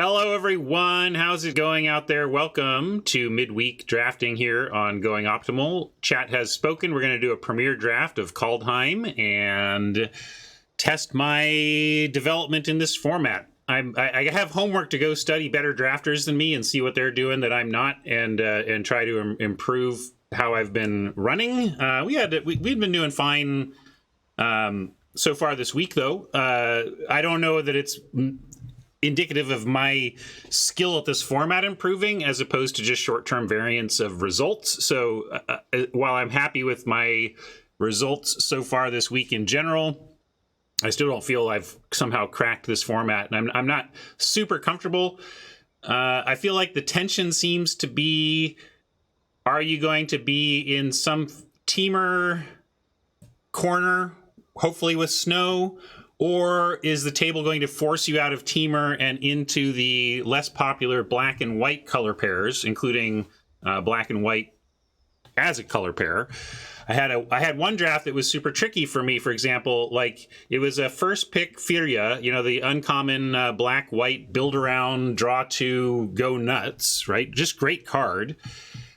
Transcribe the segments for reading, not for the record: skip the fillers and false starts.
Hello, everyone. How's it going out there? Welcome to midweek drafting here on GoingOptimal. Chat has spoken. We're going to do a premiere draft of Kaldheim and test my development in this format. I have homework to go study better drafters than me and see what they're doing that I'm not, and try to improve how I've been running. We've been doing fine so far this week, though. I don't know that it's indicative of my skill at this format improving as opposed to just short-term variance of results. So while I'm happy with my results so far this week in general, I still don't feel I've somehow cracked this format, and I'm not super comfortable. I feel like the tension seems to be, are you going to be in some teamer corner, hopefully with snow, or is the table going to force you out of teamer and into the less popular black and white color pairs, including black and white as a color pair? I had one draft that was super tricky for me. For example, like it was a first pick Furia, the uncommon black-white build around, draw two, go nuts, right? Just great card.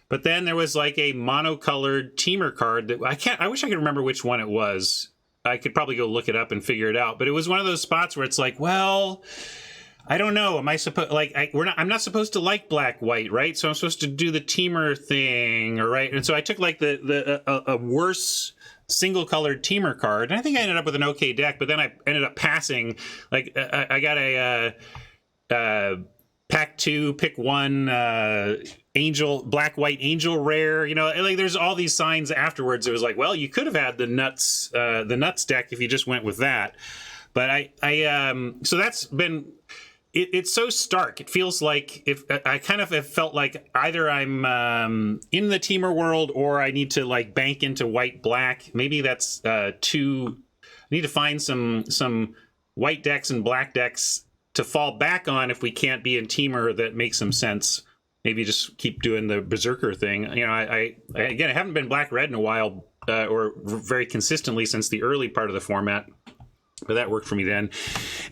But then there was like a monocolored teamer card that I wish I could remember which one it was. I could probably go look it up and figure it out. But it was one of those spots where it's like, well, I don't know. Am I supposed I'm not supposed to like black white, right? So I'm supposed to do the teamer thing, right? And so I took like a worse single colored teamer card, and I think I ended up with an okay deck. But then I ended up passing. Like I got a pack 2, pick 1 angel, black white angel rare. Like there's all these signs afterwards. It was like, well, you could have had the nuts deck if you just went with that. But so that's been. It's so stark. It feels like if I kind of have felt like either I'm in the teamer world or I need to like bank into white black. Maybe that's too. I need to find some white decks and black decks to fall back on if we can't be in teamer that makes some sense. Maybe just keep doing the berserker thing. I haven't been black red in a while or very consistently since the early part of the format. But that worked for me then.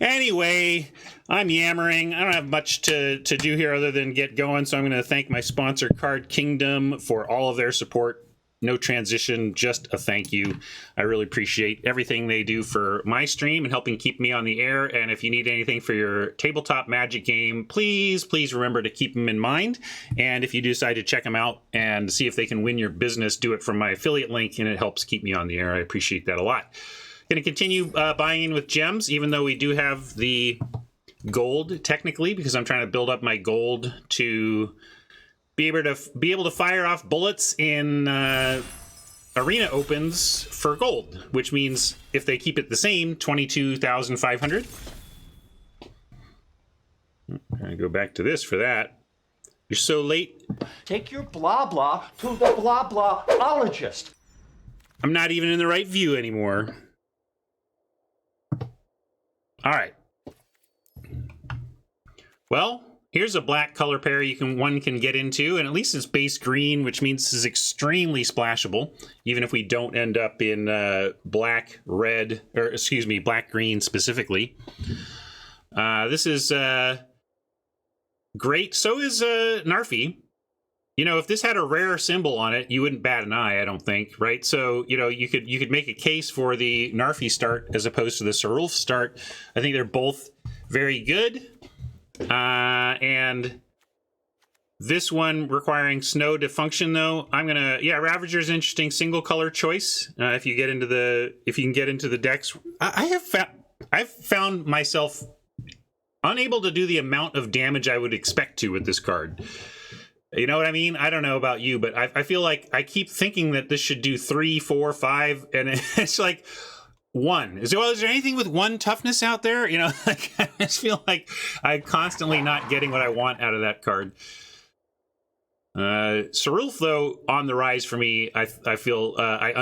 Anyway, I'm yammering. I don't have much to do here other than get going. So I'm going to thank my sponsor, Card Kingdom, for all of their support. No transition, just a thank you. I really appreciate everything they do for my stream and helping keep me on the air. And if you need anything for your tabletop Magic game, please remember to keep them in mind. And if you decide to check them out and see if they can win your business, do it from my affiliate link, and it helps keep me on the air. I appreciate that a lot. Going to continue buying in with gems, even though we do have the gold technically, because I'm trying to build up my gold to be able to fire off bullets in arena opens for gold, which means if they keep it the same, 22,500. I'm going to go back to this for that. You're so late. Take your blah blah to the blah blahologist. I'm not even in the right view anymore. All right. Well, here's a black color pair one can get into, and at least it's base green, which means this is extremely splashable, even if we don't end up in black green specifically. This is great. So is Narfi. If this had a rare symbol on it, you wouldn't bat an eye, I don't think, right? So, you could make a case for the Narfi start as opposed to the Sarulf start. I think they're both very good. And this one requiring snow to function, though, Ravager is an interesting single color choice. If you can get into the decks, I've found myself unable to do the amount of damage I would expect to with this card. You know what I mean? I don't know about you, but I feel like I keep thinking that this should do 3, 4, 5, and it's like 1. Is there anything with 1 toughness out there? I just feel like I'm constantly not getting what I want out of that card. Sarulf, though, on the rise for me. I feel I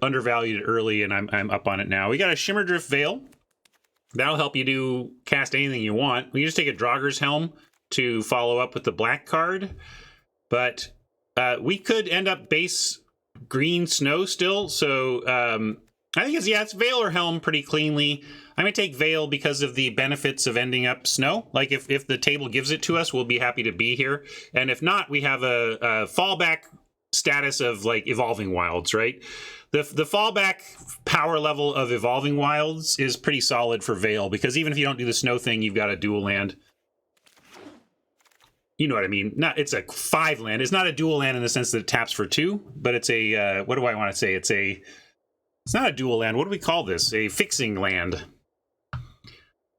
undervalued it early, and I'm up on it now. We got a Shimmerdrift Veil. That'll help you cast anything you want. We can just take a Draugr's Helm to follow up with the black card. But we could end up base green snow still, so I think it's Veil or Helm pretty cleanly. I'm going to take Veil because of the benefits of ending up snow. Like, if the table gives it to us, we'll be happy to be here. And if not, we have a fallback status of, like, Evolving Wilds, right? The fallback power level of Evolving Wilds is pretty solid for Veil, because even if you don't do the snow thing, you've got a dual land. You know what I mean? It's a 5 land. It's not a dual land in the sense that it taps for 2, but it's a, what do I want to say? It's not a dual land. What do we call this? A fixing land.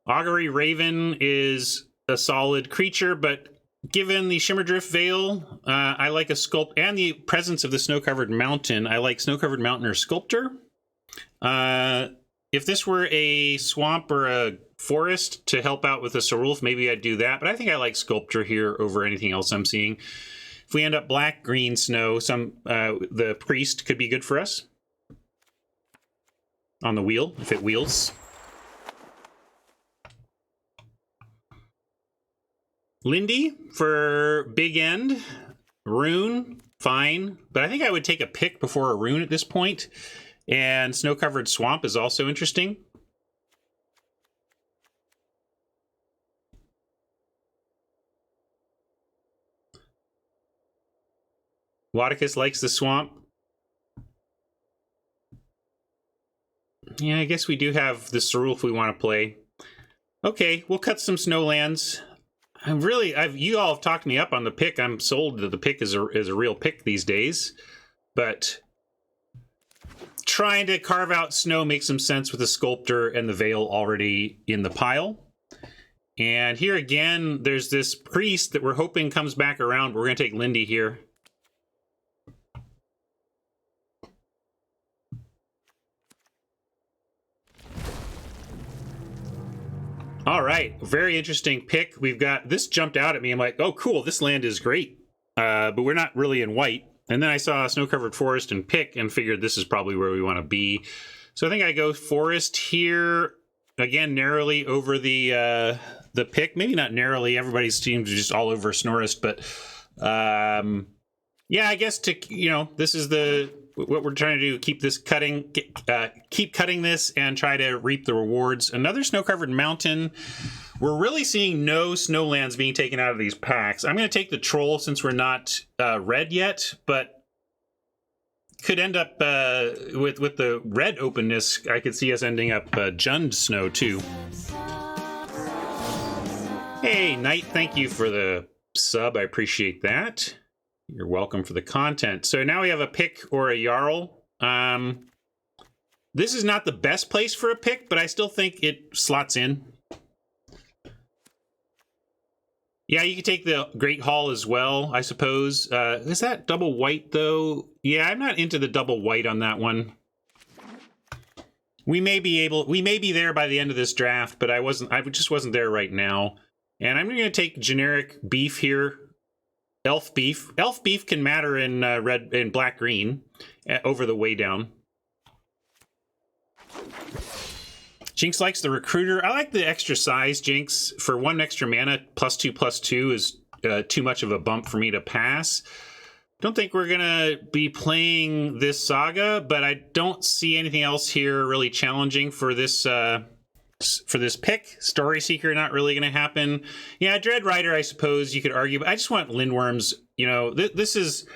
Augury Raven is a solid creature, but given the Shimmerdrift Veil, I like a Sculpt, and the presence of the Snow-Covered Mountain, I like Snow-Covered Mountain or Sculptor. If this were a swamp or a forest to help out with the Sarulf, maybe I'd do that, but I think I like Sculptor here over anything else I'm seeing. If we end up black, green, snow, the Priest could be good for us. On the wheel, if it wheels. Lindy for big end. Rune, fine. But I think I would take a pick before a Rune at this point. And Snow-Covered Swamp is also interesting. Wadicus likes the swamp. Yeah, I guess we do have the Sarulf we want to play. Okay, we'll cut some snowlands. You all have talked me up on the pick. I'm sold that the pick is a real pick these days. But trying to carve out snow makes some sense with the Sculptor and the Veil already in the pile. And here again, there's this Priest that we're hoping comes back around. We're going to take Lindy here. All right, very interesting pick. We've got, this jumped out at me. I'm like, oh, cool, this land is great, but we're not really in white. And then I saw Snow-Covered Forest and pick and figured this is probably where we want to be. So I think I go Forest here, again, narrowly over the pick. Maybe not narrowly, everybody seems just all over Snorrist, but yeah, I guess this is what we're trying to do, keep cutting this and try to reap the rewards. Another Snow-Covered Mountain. We're really seeing no snowlands being taken out of these packs. I'm going to take the Troll since we're not red yet, but could end up with the red openness. I could see us ending up Jund Snow too. Hey, Knight, thank you for the sub. I appreciate that. You're welcome for the content. So now we have a pick or a Jarl. This is not the best place for a pick, but I still think it slots in. Yeah, you could take the Great Hall as well, I suppose. Is that double white, though? Yeah, I'm not into the double white on that one. We may be there by the end of this draft, but I just wasn't there right now. And I'm going to take generic beef here. Elf beef. Elf beef can matter in red and black green over the way down. Jinx likes the Recruiter. I like the extra size, Jinx. For 1 extra mana, +2/+2 is too much of a bump for me to pass. Don't think we're gonna be playing this Saga, but I don't see anything else here really challenging for this pick. Story Seeker not really going to happen. Yeah, Dread Rider, I suppose you could argue, but I just want Lindworms. This is,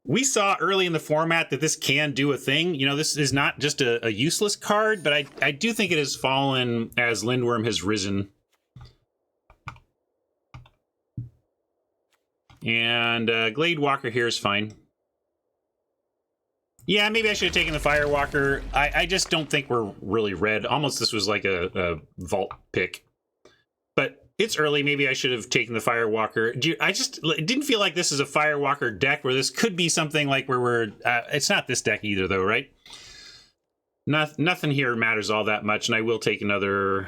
we saw early in the format that this can do a thing. This is not just a useless card, but I do think it has fallen as Lindworm has risen. And Glade Walker here is fine. Yeah, maybe I should have taken the Firewalker. I just don't think we're really red. Almost this was like a vault pick. But it's early. Maybe I should have taken the Firewalker. It didn't feel like this is a Firewalker deck where this could be something like where we're... it's not this deck either, though, right? Nothing here matters all that much, and I will take another...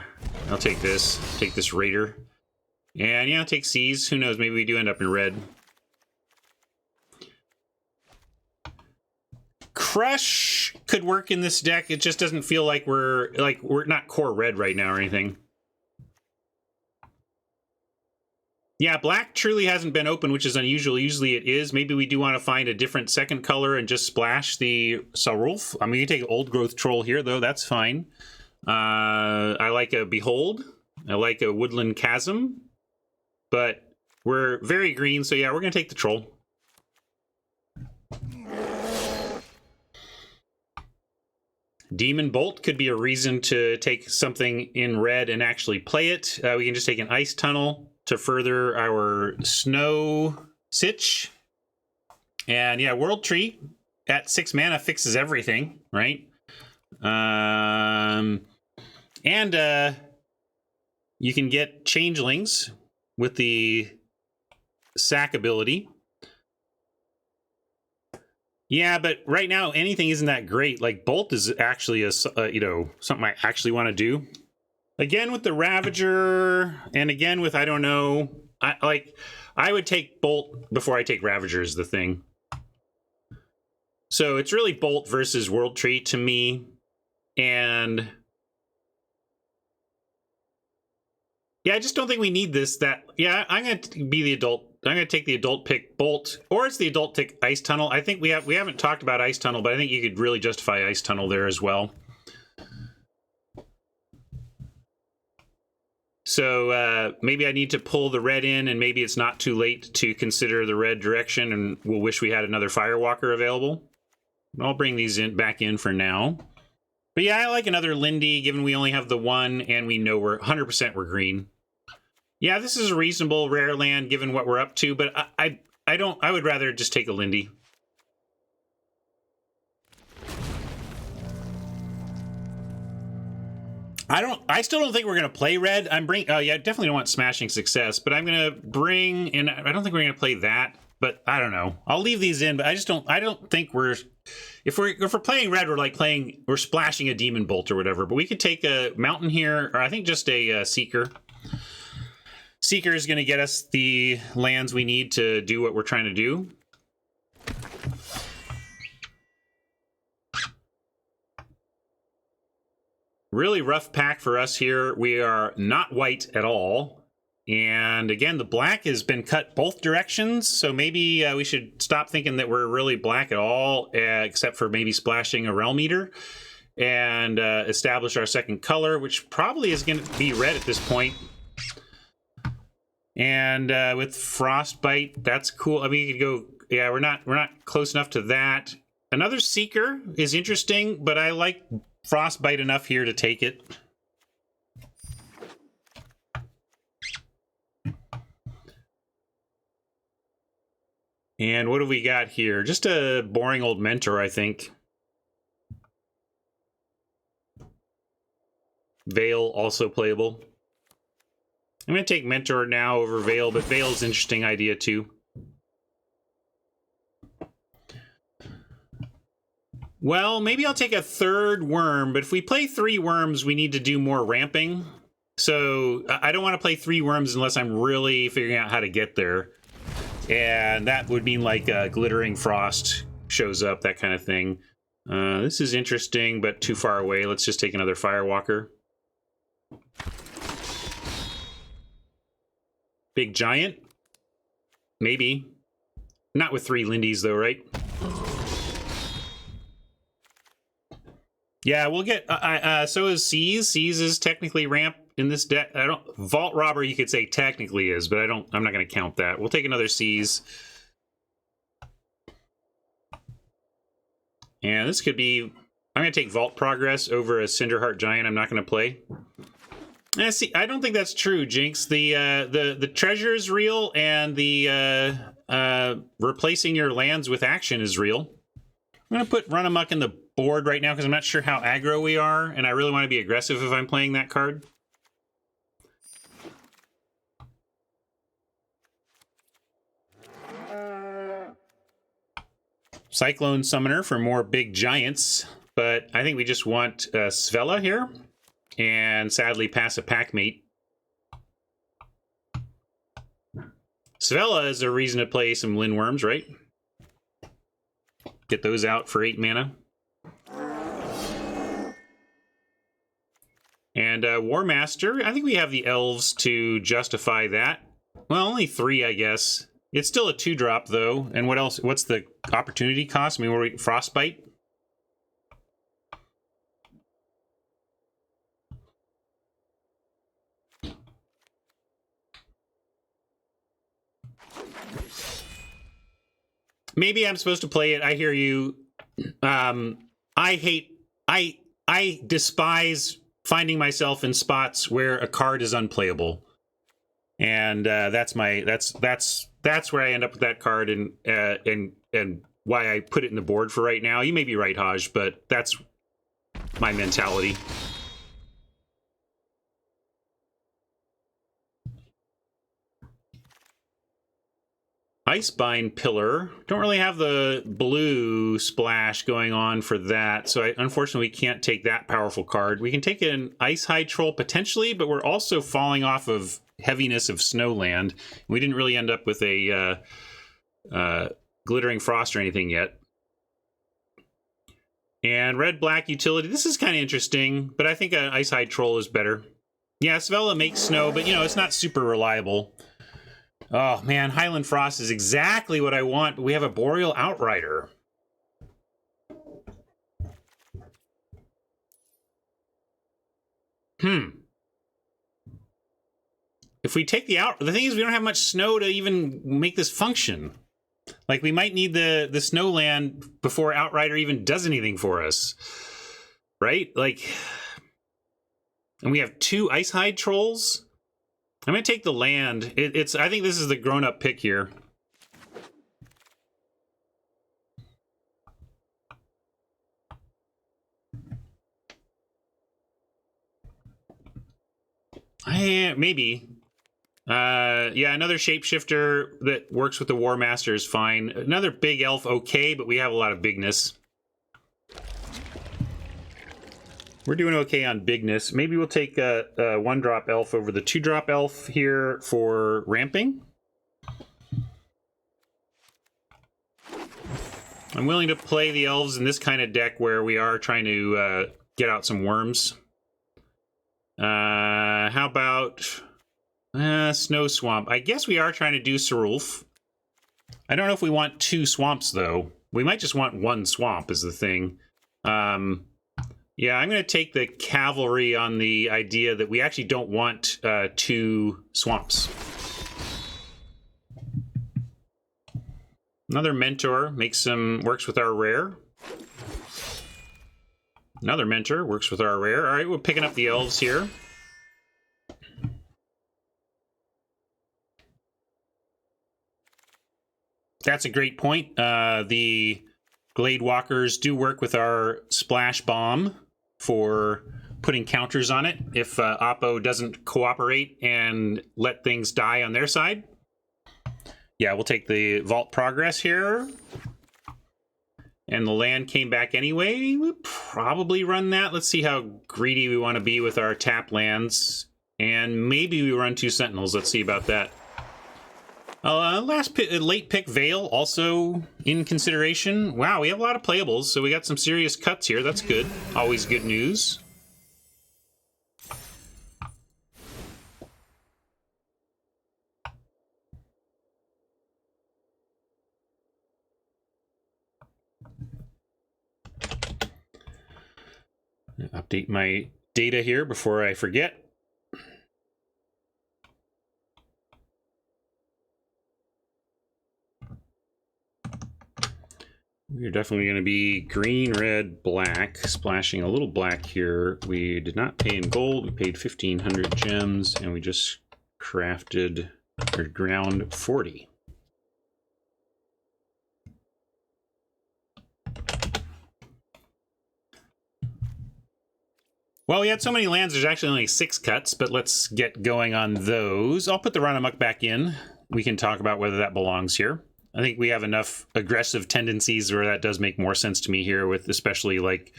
I'll take this. Take this Raider. And, yeah, I'll take Seize. Who knows? Maybe we do end up in red. Crush could work in this deck. It just doesn't feel like we're not core red right now or anything. Yeah, black truly hasn't been open, which is unusual. Usually it is. Maybe we do want to find a different second color and just splash the Sarulf. I mean, you take Old Growth Troll here, though. That's fine. I like a Behold. I like a Woodland Chasm. But we're very green, so yeah, we're going to take the Troll. Demon Bolt could be a reason to take something in red and actually play it. We can just take an Ice Tunnel to further our Snow Sitch. And yeah, World Tree at 6 mana fixes everything, right? And you can get Changelings with the sack ability. Yeah, but right now anything isn't that great. Like Bolt is actually a something I actually want to do. Again with the Ravager, and again with I don't know. I would take Bolt before I take Ravager is the thing. So it's really Bolt versus World Tree to me, and yeah, I just don't think we need this. Yeah, I'm going to be the adult. I'm going to take the adult pick Bolt, or it's the adult pick Ice Tunnel. I think we haven't talked about Ice Tunnel, but I think you could really justify Ice Tunnel there as well. So maybe I need to pull the red in, and maybe it's not too late to consider the red direction, and we'll wish we had another Firewalker available. I'll bring these back in for now. But yeah, I like another Lindy, given we only have the one, and we know we're 100% we're green. Yeah, this is a reasonable rare land given what we're up to, but I would rather just take a Lindy. I still don't think we're going to play red. Yeah, I definitely don't want Smashing Success, but I'm going to bring, and I don't think we're going to play that, but I don't know. I'll leave these in, but I don't think if we're playing red, we're splashing a Demon Bolt or whatever, but we could take a Mountain here, or I think just a Seeker. Seeker is going to get us the lands we need to do what we're trying to do. Really rough pack for us here. We are not white at all. And again, the black has been cut both directions, so maybe we should stop thinking that we're really black at all, except for maybe splashing a Realm Eater, and establish our second color, which probably is going to be red at this point. And with Frostbite, that's cool. I mean, you could go, yeah, we're not close enough to that. Another Seeker is interesting, but I like Frostbite enough here to take it. And what do we got here? Just a boring old Mentor, I think. Veil also playable. I'm going to take Mentor now over Veil, but Veil's an interesting idea too. Well, maybe I'll take a third worm, but if we play 3 worms, we need to do more ramping. So I don't want to play 3 worms unless I'm really figuring out how to get there. And that would mean like Glittering Frost shows up, that kind of thing. This is interesting, but too far away. Let's just take another Firewalker. Big Giant? Maybe. Not with 3 Lindies, though, right? Yeah, we'll get... so is Seize. Seize is technically ramp in this deck. Vault Robber, you could say technically is, but I'm not going to count that. We'll take another Seize. And this could be... I'm going to take Vault Progress over a Cinderheart Giant I'm not going to play. See, I don't think that's true, Jinx. The treasure is real, and the replacing your lands with action is real. I'm going to put Run Amok in the board right now because I'm not sure how aggro we are, and I really want to be aggressive if I'm playing that card. Cyclone Summoner for more big giants, but I think we just want Svella here. And sadly pass a Packmate. Svella is a reason to play some Lindworms, right? Get those out for 8 mana. And War Master, I think we have the elves to justify that. Well, only 3, I guess. It's still a 2-drop, though. And what else? What's the opportunity cost? I mean, we're Frostbite? Maybe I'm supposed to play it. I hear you. I despise finding myself in spots where a card is unplayable, and that's where I end up with that card, and why I put it in the board for right now. You may be right, Haj, but that's my mentality. Icebind Pillar. Don't really have the blue splash going on for that, so unfortunately we can't take that powerful card. We can take an Ice Hide Troll potentially, but we're also falling off of heaviness of Snowland. We didn't really end up with a Glittering Frost or anything yet. And red-black utility. This is kind of interesting, but I think an Ice Hide Troll is better. Yeah, Svella makes snow, but, you know, it's not super reliable. Oh, man, Highland Frost is exactly what I want, but we have a Boreal Outrider. If we take the thing is we don't have much snow to even make this function. Like, we might need the Snowland before Outrider even does anything for us. Right? Like, and we have 2 Ice Hide Trolls. I'm going to take the land. I think this is the grown-up pick here. Maybe. Yeah, another shapeshifter that works with the War Master is fine. Another big elf, okay, but we have a lot of bigness. We're doing okay on bigness. Maybe we'll take a 1-drop elf over the 2-drop elf here for ramping. I'm willing to play the elves in this kind of deck where we are trying to get out some worms. How about Snow Swamp? I guess we are trying to do Serulf. I don't know if we want 2 swamps, though. We might just want 1 swamp is the thing. Yeah, I'm going to take the cavalry on the idea that we actually don't want 2 swamps. Another Mentor works with our rare. Another Mentor works with our rare. All right, we're picking up the elves here. That's a great point. The Glade Walkers do work with our Splash Bomb for putting counters on it if Oppo doesn't cooperate and let things die on their side. Yeah, we'll take the Vault Progress here. And the land came back anyway. We'll probably run that. Let's see how greedy we want to be with our tap lands. And maybe we run 2 Sentinels. Let's see about that. Late pick Veil also in consideration. Wow, we have a lot of playables, so we got some serious cuts here. That's good. Always good news. Update my data here before I forget. We're definitely going to be green, red, black, splashing a little black here. We did not pay in gold. We paid 1,500 gems, and we just crafted or ground 40. Well, we had so many lands, there's actually only 6 cuts, but let's get going on those. I'll put the run amok back in. We can talk about whether that belongs here. I think we have enough aggressive tendencies where that does make more sense to me here, with especially like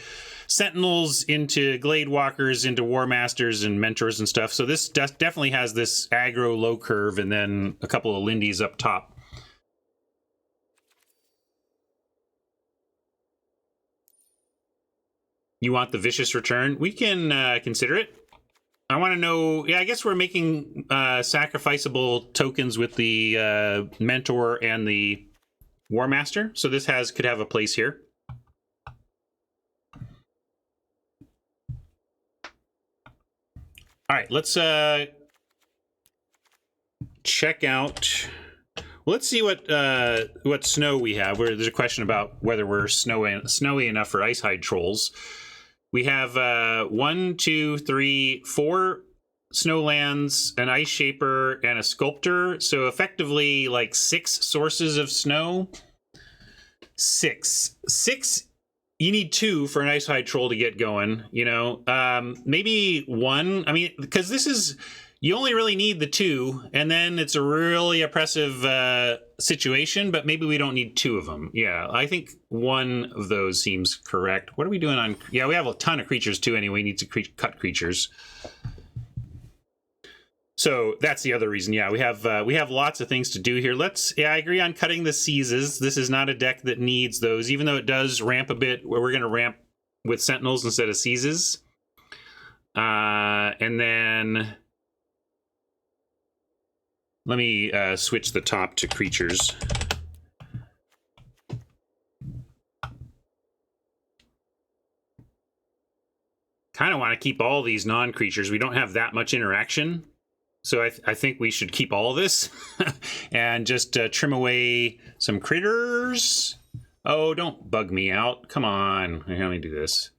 Sentinels into Glade Walkers into War Masters and Mentors and stuff. So this definitely has this aggro low curve and then a couple of Lindies up top. You want the Vicious Return? We can consider it. I want to know. Yeah, I guess we're making sacrificable tokens with the Mentor and the War Master, so this could have a place here. All right, let's check out. Well, let's see what snow we have. There's a question about whether we're snowy enough for Icehide Trolls. We have 1, 2, 3, 4 snowlands, an Ice Shaper, and a Sculptor. So effectively, like 6 sources of snow. 6. You need 2 for an Icehide Troll to get going. You know, maybe 1. I mean, because this is. You only really need the 2, and then it's a really oppressive situation, but maybe we don't need 2 of them. Yeah, I think 1 of those seems correct. What are we doing on... Yeah, we have a ton of creatures, too, anyway. We need to cut creatures. So that's the other reason. Yeah, we have lots of things to do here. Yeah, I agree on cutting the seizes. This is not a deck that needs those, even though it does ramp a bit, where we're going to ramp with Sentinels instead of seizes. And then... Let me switch the top to creatures. Kind of want to keep all these non-creatures. We don't have that much interaction. So I think we should keep all this and just trim away some critters. Oh, don't bug me out. Come on. Let me do this.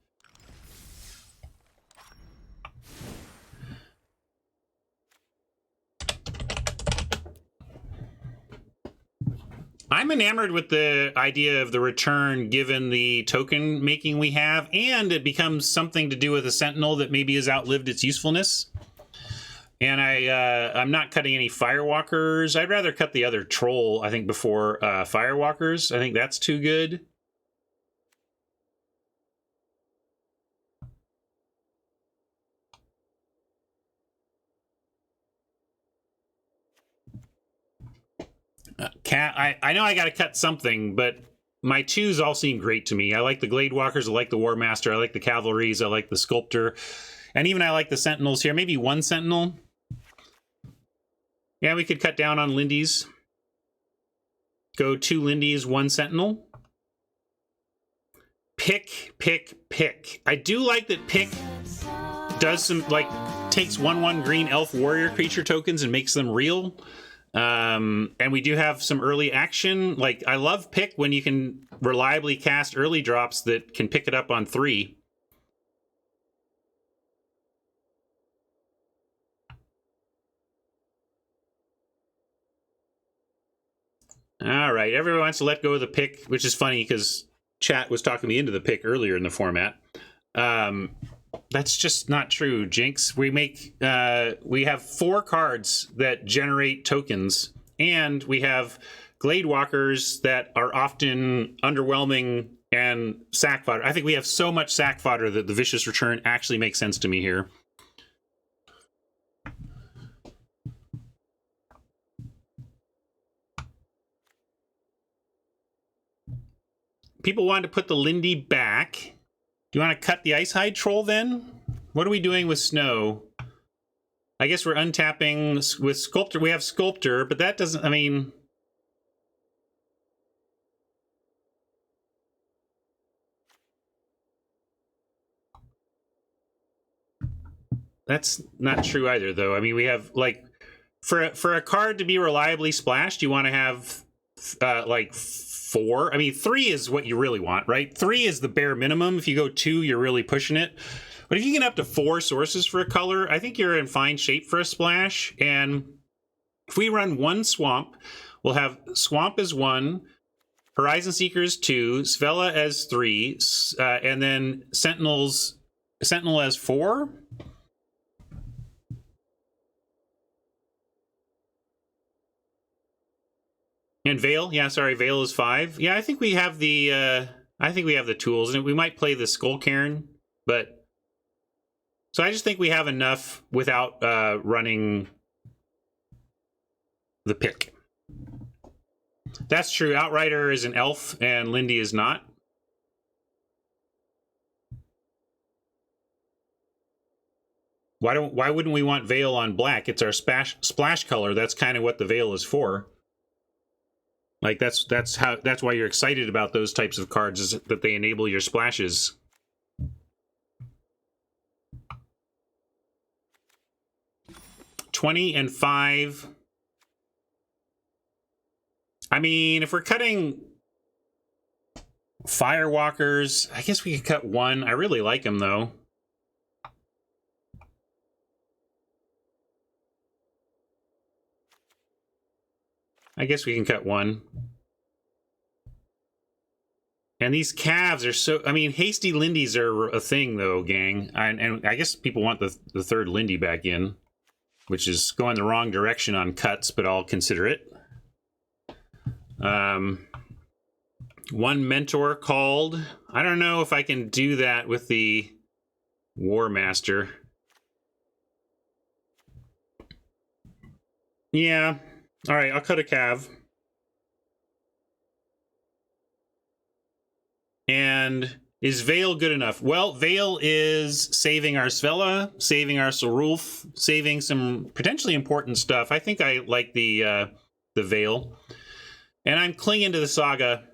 I'm enamored with the idea of the return given the token making we have, and it becomes something to do with a Sentinel that maybe has outlived its usefulness. And I'm not cutting any Firewalkers. I'd rather cut the other Troll, I think, before Firewalkers. I think that's too good. I know I got to cut something, but my 2s all seem great to me. I like the Glade Walkers, I like the War Master, I like the Cavalries, I like the Sculptor, and even I like the Sentinels here. Maybe 1 Sentinel. Yeah, we could cut down on Lindy's. Go 2 Lindy's, 1 Sentinel. Pick. I do like that Pick does some, like, takes 1/1 green elf warrior creature tokens and makes them real. And we do have some early action. Like, I love Pick when you can reliably cast early drops that can pick it up on 3. All right, everyone wants to let go of the Pick, which is funny because chat was talking me into the Pick earlier in the format. That's just not true, Jinx. We have 4 cards that generate tokens, and we have Glade Walkers that are often underwhelming and sack fodder. I think we have so much sack fodder that the Vicious Return actually makes sense to me here. People wanted to put the Lindy back. Do you want to cut the Icehide Troll then? What are we doing with Snow? I guess we're untapping with Sculptor. We have Sculptor, but that doesn't, I mean... That's not true either, though. I mean, we have, like, for a card to be reliably splashed, you want to have, like, 4. I mean, 3 is what you really want, right? 3 is the bare minimum. If you go 2, you're really pushing it. But if you get up to 4 sources for a color, I think you're in fine shape for a splash. And if we run 1 Swamp, we'll have Swamp as 1, Horizon Seekers 2, Svella as 3, and then Sentinel as 4. And Veil, yeah, sorry, Veil is 5. Yeah, I think we have the tools, and we might play the Skull Cairn, but so I just think we have enough without running the Pick. That's true. Outrider is an elf, and Lindy is not. Why wouldn't we want Veil on black? It's our splash color. That's kind of what the Veil is for. Like that's why you're excited about those types of cards, is that they enable your splashes. $20 and $5. I mean, if we're cutting Firewalkers, I guess we could cut one. I really like them though. I guess we can cut one. And these calves are so... I mean, hasty Lindies are a thing, though, gang. And I guess people want the third Lindy back in, which is going the wrong direction on cuts, but I'll consider it. One Mentor called. I don't know if I can do that with the War Master. Yeah. All right, I'll cut a Cav. And is Veil good enough? Well, Veil is saving our Svella, saving our Sarulf, saving some potentially important stuff. I think I like the Veil. And I'm clinging to the Saga.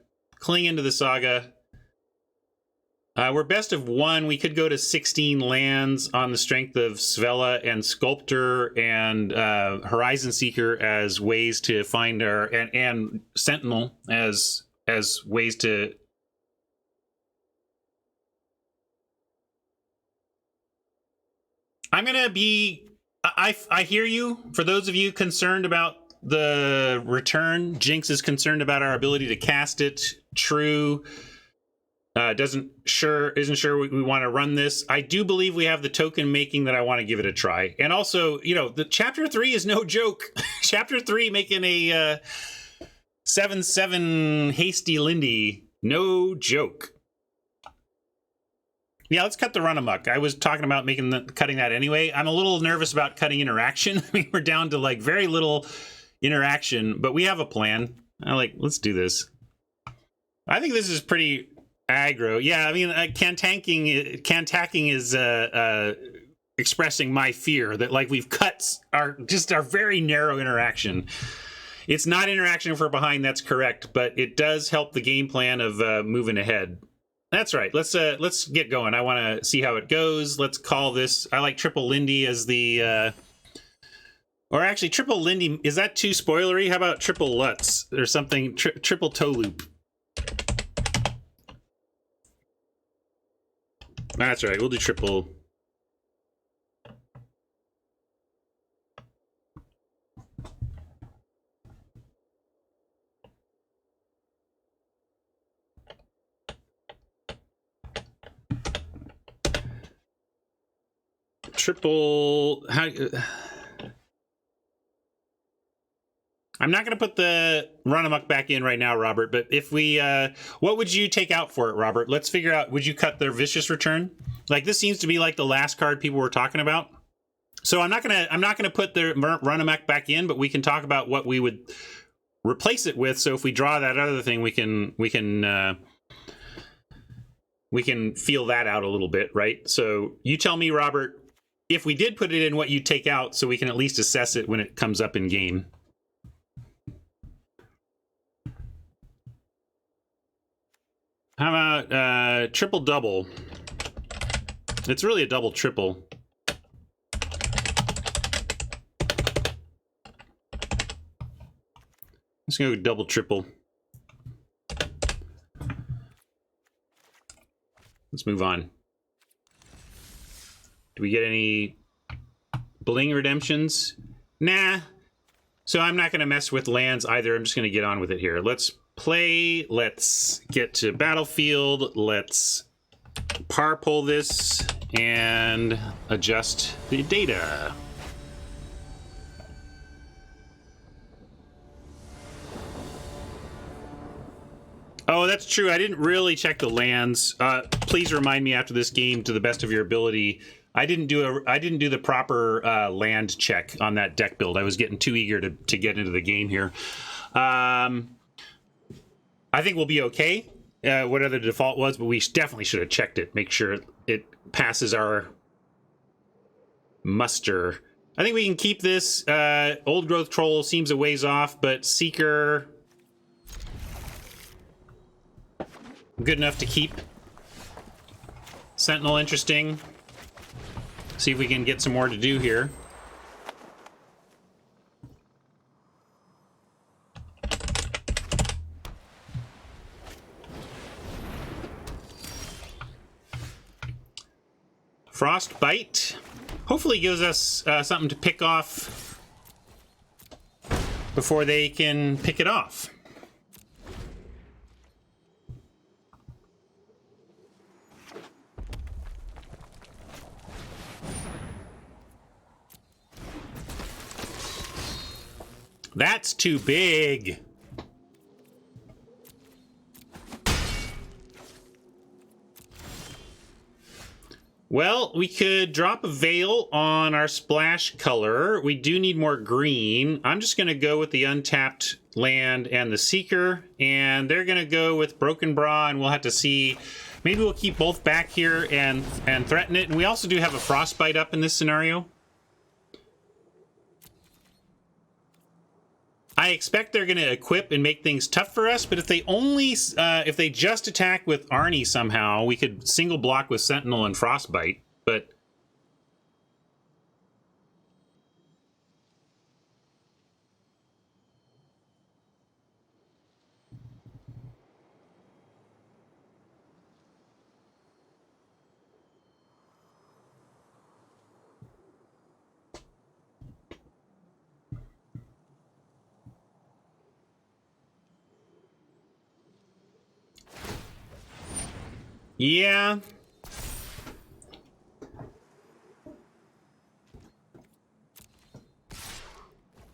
We're best of one. We could go to 16 lands on the strength of Svella and Sculptor and Horizon Seeker as ways to find our... and Sentinel as ways to... I'm going to be... I hear you. For those of you concerned about the return, Jinx is concerned about our ability to cast it. True. Isn't sure we want to run this. I do believe we have the token making that I want to give it a try. And also, you know, the Chapter 3 is no joke. Chapter 3 making a 7/7 hasty Lindy. No joke. Yeah, let's cut the run amok. I was talking about cutting that anyway. I'm a little nervous about cutting interaction. I mean, we're down to like very little interaction, but we have a plan. Let's do this. I think this is pretty aggro. Yeah, I mean, Cantacking is expressing my fear that like we've cut our very narrow interaction. It's not interaction if we're behind, that's correct, but it does help the game plan of moving ahead. That's right. Let's get going. I want to see how it goes. Let's call this. I like Triple Lindy as the, or actually Triple Lindy. Is that too spoilery? How about Triple Lutz or something? Triple Toe Loop. That's right. We'll do triple. Triple. I'm not going to put the run amok back in right now, Robert, but if we, what would you take out for it, Robert? Let's figure out, would you cut their Vicious Return? Like, this seems to be like the last card people were talking about. So I'm not gonna put the run amok back in, but we can talk about what we would replace it with. So if we draw that other thing, we can feel that out a little bit, right? So you tell me, Robert, if we did put it in, what you take out, so we can at least assess it when it comes up in game. How about triple double? It's really a double triple. Let's go double triple. Let's move on. Do we get any bling redemptions? Nah. So I'm not going to mess with lands either. I'm just going to get on with it here. Let's play. Let's get to battlefield. Let's par pull this and adjust the data. Oh, that's true. I didn't really check the lands. Please remind me after this game, to the best of your ability. I didn't do the proper land check on that deck build. I was getting too eager to get into the game here. I think we'll be okay. Whatever the default was, but we definitely should have checked it. Make sure it passes our muster. I think we can keep this. Old Growth Troll seems a ways off, but Seeker good enough to keep. Sentinel interesting. See if we can get some more to do here. Frostbite hopefully gives us something to pick off before they can pick it off. That's too big. Well, we could drop a Veil on our splash color. We do need more green. I'm just going to go with the untapped land and the Seeker, and they're going to go with Broken Bra, and we'll have to see. Maybe we'll keep both back here and threaten it. And we also do have a Frostbite up in this scenario. I expect they're going to equip and make things tough for us, but if they only, if they just attack with Arnie somehow, we could single block with Sentinel and Frostbite, but... Yeah.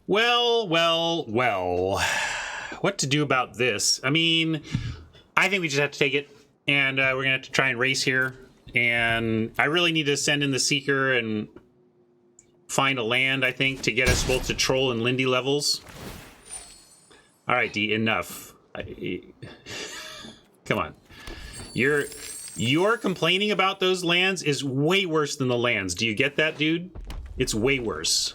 Well. What to do about this? I mean, I think we just have to take it, and we're going to have to try and race here. And I really need to send in the Seeker and find a land, I think, to get us both to Troll and Lindy levels. All right, D, enough. Come on. Your complaining about those lands is way worse than the lands. Do you get that, dude? It's way worse.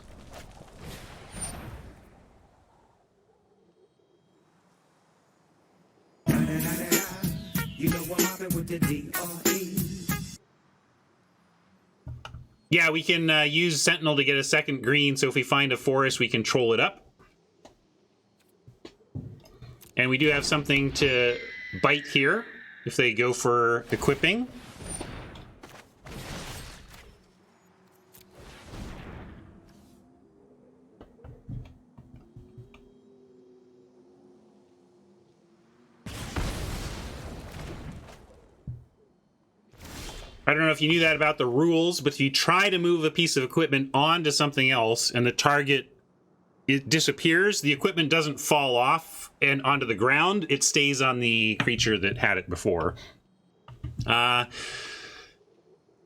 Yeah, we can use Sentinel to get a second green, so if we find a forest, we can troll it up. And we do have something to bite here if they go for equipping. I don't know if you knew that about the rules, but if you try to move a piece of equipment onto something else and the target it disappears, the equipment doesn't fall off and onto the ground. It stays on the creature that had it before.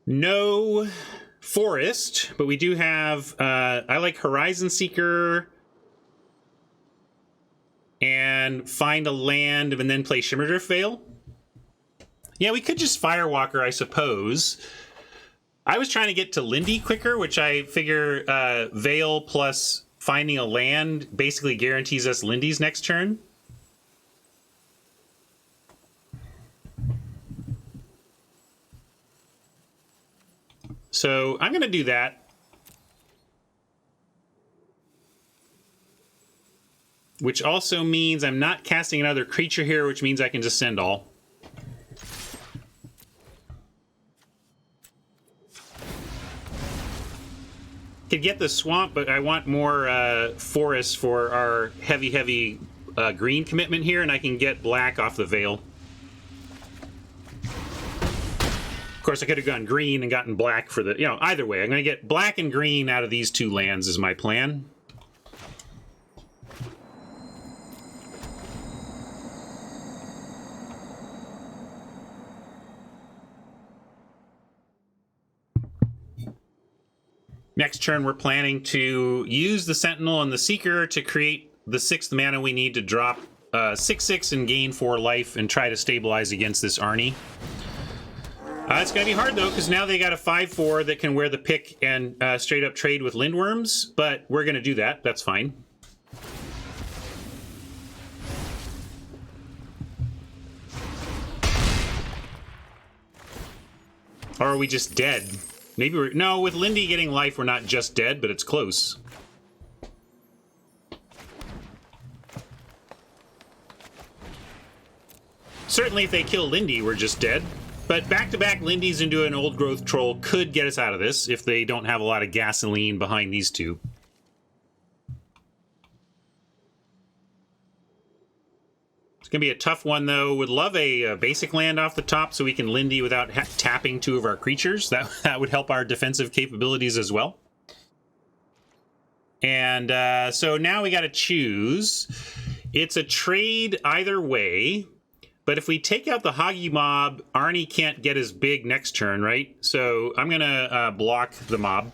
No forest, but we do have... I like Horizon Seeker and find a land and then play Shimmerdrift Veil. Yeah, we could just Firewalker, I suppose. I was trying to get to Lindy quicker, which I figure Veil plus finding a land basically guarantees us Lindy's next turn. So I'm going to do that. Which also means I'm not casting another creature here, which means I can just send all. Could get the swamp, but I want more forest for our heavy green commitment here, and I can get black off the Veil. Of course, I could have gone green and gotten black for the... You know, either way, I'm going to get black and green out of these two lands is my plan. Next turn, we're planning to use the Sentinel and the Seeker to create the 6th mana we need to drop 6/6 and gain 4 life and try to stabilize against this Arnie. It's going to be hard, though, because now they got a 5/4 that can wear the pick and straight up trade with Lindworms, but we're going to do that. That's fine. Or are we just dead? Maybe we're... No, with Lindy getting life, we're not just dead, but it's close. Certainly if they kill Lindy, we're just dead. But back-to-back Lindy's into an old growth troll could get us out of this if they don't have a lot of gasoline behind these two. It's going to be a tough one, though. Would love a basic land off the top so we can Lindy without tapping two of our creatures. That would help our defensive capabilities as well. And so now we got to choose. It's a trade either way. But if we take out the Hoggy Mob, Arnie can't get as big next turn, right? So I'm going to block the mob.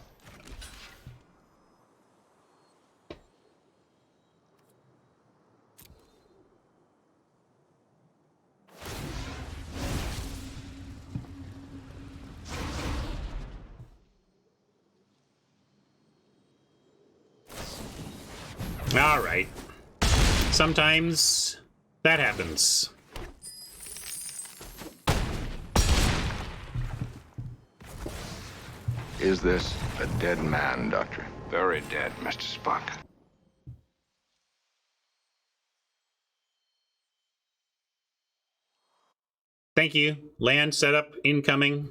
All right. Sometimes that happens. Is this a dead man, Doctor? Very dead, Mr. Spock. Thank you. Land setup incoming.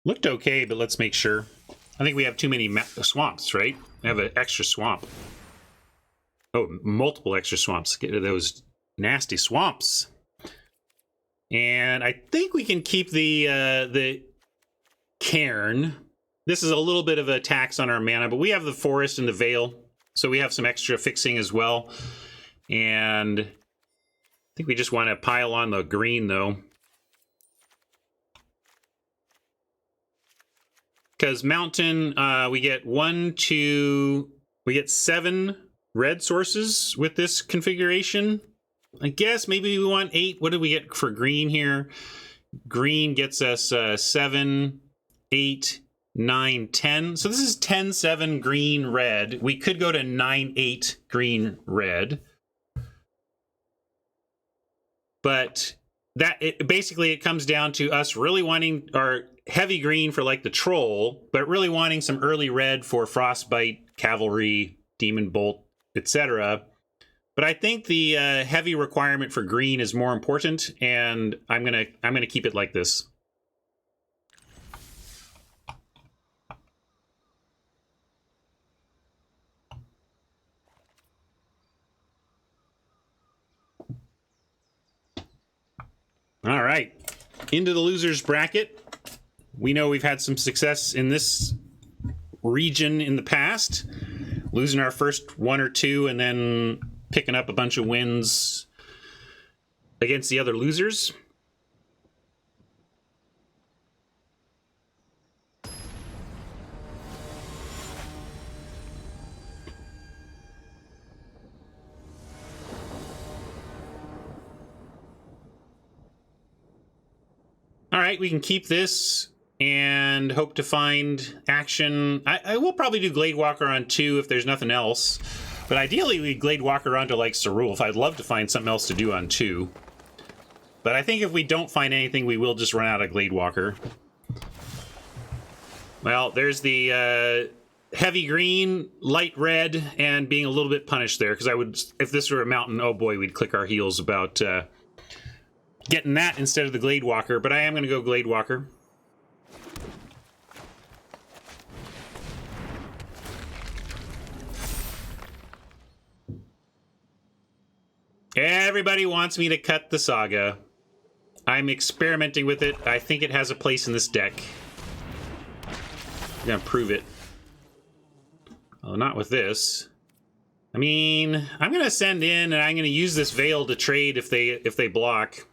Looked okay, but let's make sure. I think we have too many swamps, right? We have an extra swamp. Oh, multiple extra swamps. Get rid of those nasty swamps. And I think we can keep the cairn. This is a little bit of a tax on our mana, but we have the forest and the veil, so we have some extra fixing as well. And I think we just want to pile on the green, though. Because mountain, we get 1, 2, we get 7 red sources with this configuration. I guess maybe we want 8. What did we get for green here? Green gets us 7, 8, 9, 10. So this is 10, 7 green, red. We could go to 9, 8 green, red. But basically it comes down to us really wanting our heavy green for like the troll, but really wanting some early red for frostbite, cavalry, demon bolt, etc. But I think the heavy requirement for green is more important, and I'm gonna keep it like this. All right, into the losers bracket. We know we've had some success in this region in the past, losing our first 1 or 2 and then picking up a bunch of wins against the other losers. All right, we can keep this and hope to find action. I will probably do Gladewalker on 2 if there's nothing else. But ideally, we'd Gladewalker onto like Cerulf. I'd love to find something else to do on 2. But I think if we don't find anything, we will just run out of Gladewalker. Well, there's the heavy green, light red, and being a little bit punished there. Because I would, if this were a mountain, oh boy, we'd click our heels about getting that instead of the Gladewalker. But I am going to go Gladewalker. Everybody wants me to cut the Saga. I'm experimenting with it. I think it has a place in this deck. I'm gonna prove it. Oh, not with this. I mean, I'm gonna send in, and I'm gonna use this Veil to trade if they block.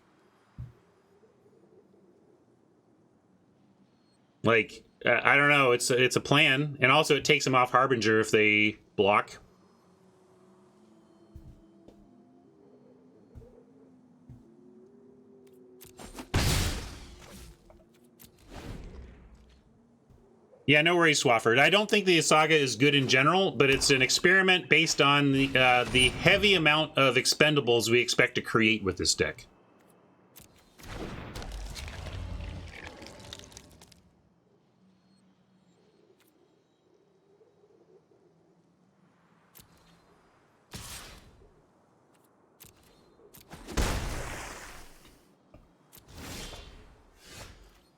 Like, I don't know. It's a plan, and also it takes them off Harbinger if they block. Yeah, no worries, Swafford. I don't think the saga is good in general, but it's an experiment based on the heavy amount of expendables we expect to create with this deck.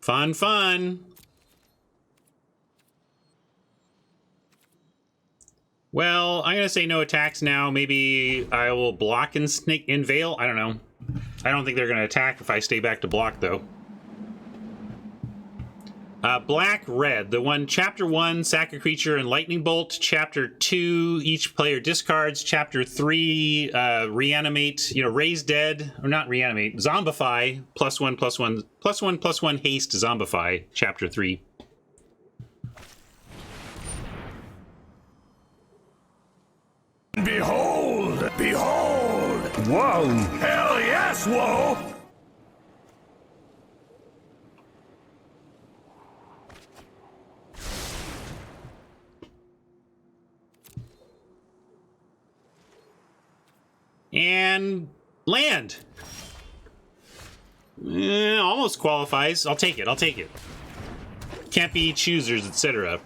Fun, fun. Well, I'm gonna say no attacks now. Maybe I will block and snake and veil. I don't know. I don't think they're gonna attack if I stay back to block though. Black, red. The one, chapter 1, sack a creature and lightning bolt. Chapter 2, each player discards. Chapter 3, reanimate, raise dead, or not reanimate, zombify, +1/+1/+1/+1 haste zombify, chapter 3. Behold! Behold! Whoa! Hell yes, whoa! And land. Almost qualifies. I'll take it. I'll take it. Can't be choosers, etc.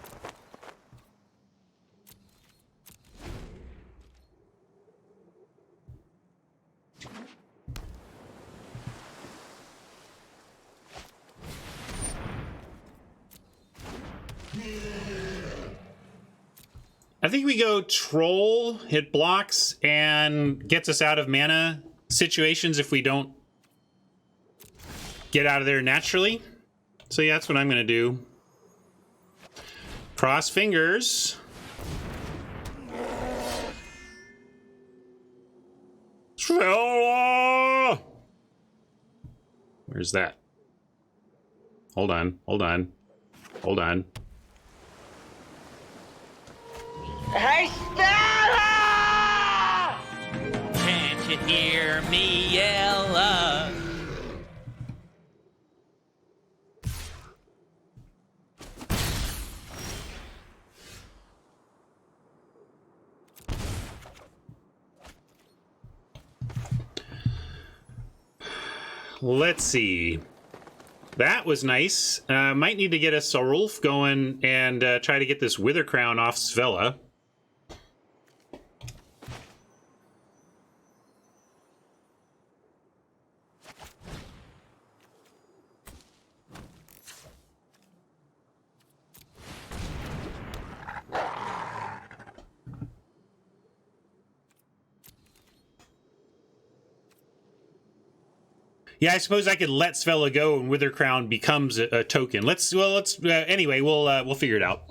I think we go troll, hit blocks, and gets us out of mana situations if we don't get out of there naturally. So yeah, that's what I'm going to do. Cross fingers. Where's that? Hold on, hold on, hold on. Hey, Stella! Can't you hear me yell? Let's see. That was nice. Might need to get a Sarulf going and try to get this Wither Crown off Svella. Yeah, I suppose I could let Svella go and Wither Crown becomes a token. Anyway, we'll figure it out.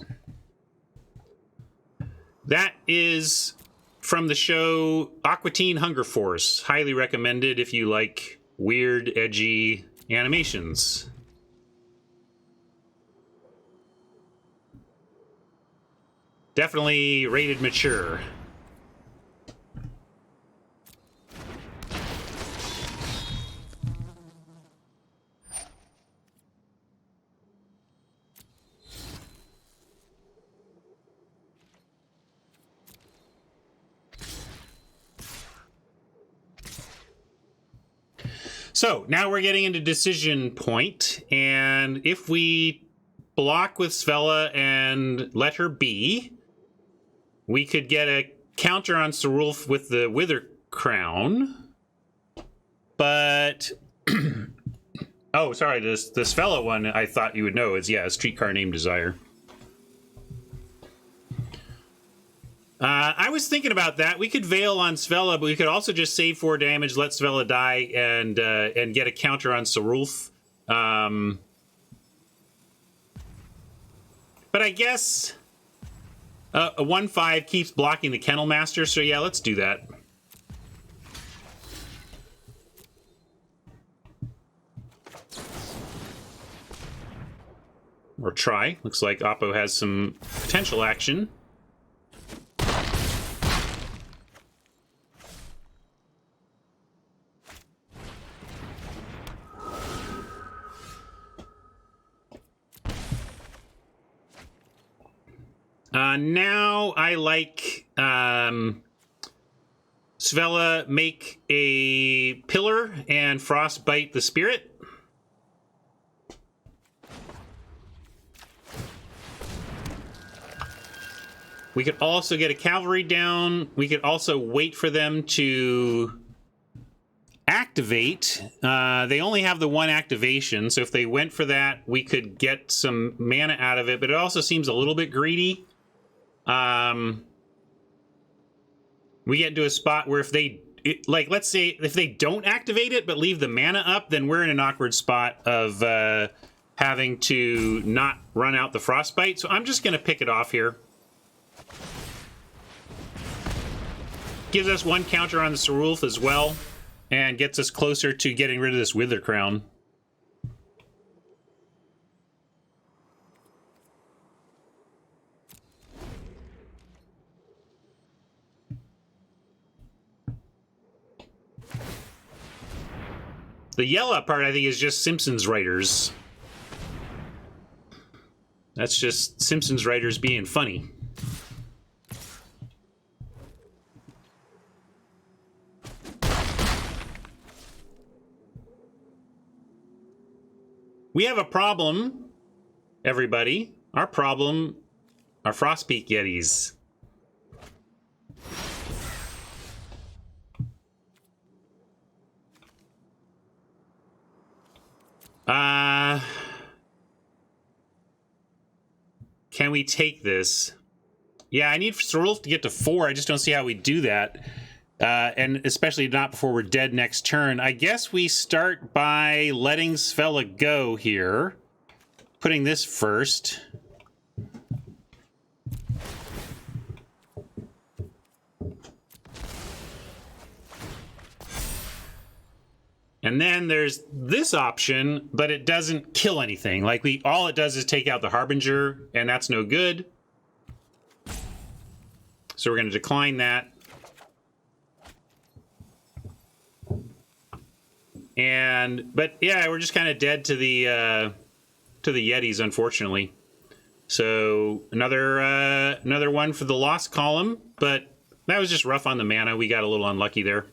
That is from the show Aqua Teen Hunger Force. Highly recommended if you like weird, edgy animations. Definitely rated mature. So now we're getting into decision point, and if we block with Svella and let her be, we could get a counter on Sarulf with the Wither Crown. But oh, sorry, the Svella one I thought you would know is a Streetcar Named Desire. I was thinking about that. We could Veil on Svella, but we could also just save 4 damage, let Svella die, and get a counter on Sarulf. But I guess a 1/5 keeps blocking the Kennel Master, so yeah, let's do that. Or try. Looks like Oppo has some potential action. Now I like Svella make a pillar and frostbite the spirit. We could also get a cavalry down. We could also wait for them to activate. They only have the one activation, so if they went for that, we could get some mana out of it, but it also seems a little bit greedy. We get into a spot where if they, let's say if they don't activate it but leave the mana up, then we're in an awkward spot of having to not run out the frostbite. So I'm just going to pick it off here. Gives us one counter on the Sarulf as well, and gets us closer to getting rid of this Wither Crown. The yellow part, I think, is just Simpsons writers. That's just Simpsons writers being funny. We have a problem, everybody. Our problem are Frostpeak Yetis. Can we take this? Yeah, I need Sarulf to get to 4. I just don't see how we do that. And especially not before we're dead next turn. I guess we start by letting Svella go here. Putting this first. And then there's this option, but it doesn't kill anything. Like, all it does is take out the Harbinger, and that's no good. So we're going to decline that. But yeah, we're just kind of dead to the Yetis, unfortunately. So another one for the lost column, but that was just rough on the mana. We got a little unlucky there.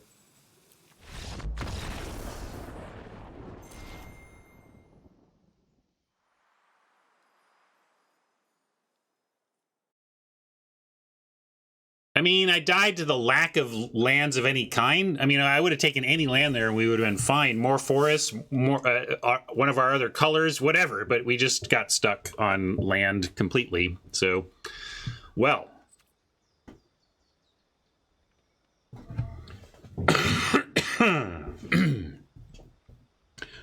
I mean, I died to the lack of lands of any kind. I mean, I would have taken any land there and we would have been fine. More forests, more one of our other colors, whatever. But we just got stuck on land completely. So, well. 02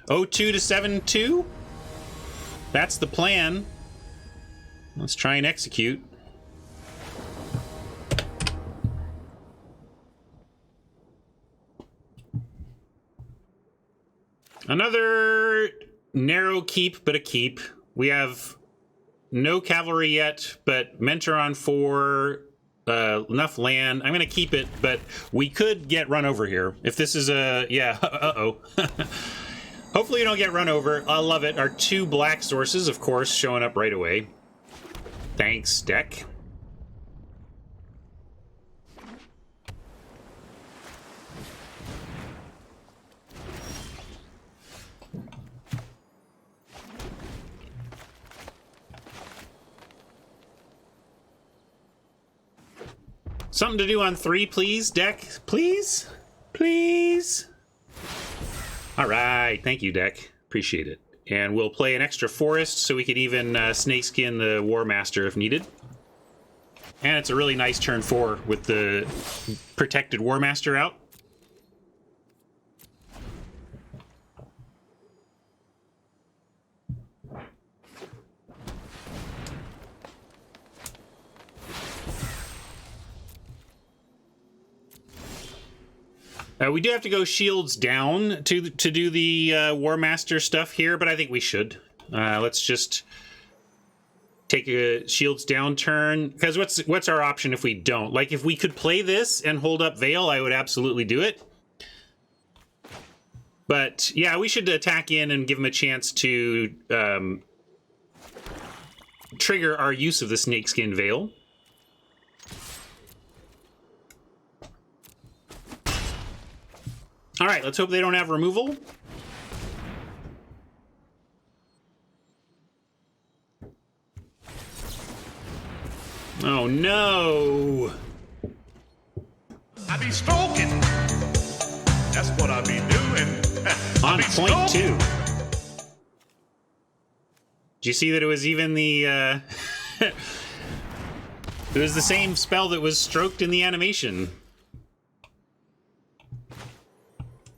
to 7-2. That's the plan. Let's try and execute. Another narrow keep, but a keep. We have no cavalry yet, but Mentor on 4, enough land. I'm going to keep it, but we could get run over here. If this is a... Yeah, uh-oh. Hopefully you don't get run over. I love it. Our 2 black sources, of course, showing up right away. Thanks, deck. Something to do on 3, please, deck. Please? Please? All right. Thank you, deck. Appreciate it. And we'll play an extra forest so we could even snakeskin the War Master if needed. And it's a really nice turn 4 with the protected War Master out. We do have to go shields down to do the War Master stuff here, but I think we should. Let's just take a shields down turn. Because what's our option if we don't? Like, if we could play this and hold up Veil, I would absolutely do it. But yeah, we should attack in and give him a chance to trigger our use of the Snakeskin Veil. All right, let's hope they don't have removal. Oh no! I be stroking. That's what I be doing. On point two. Did you see that it was even the it was the same spell that was stroked in the animation?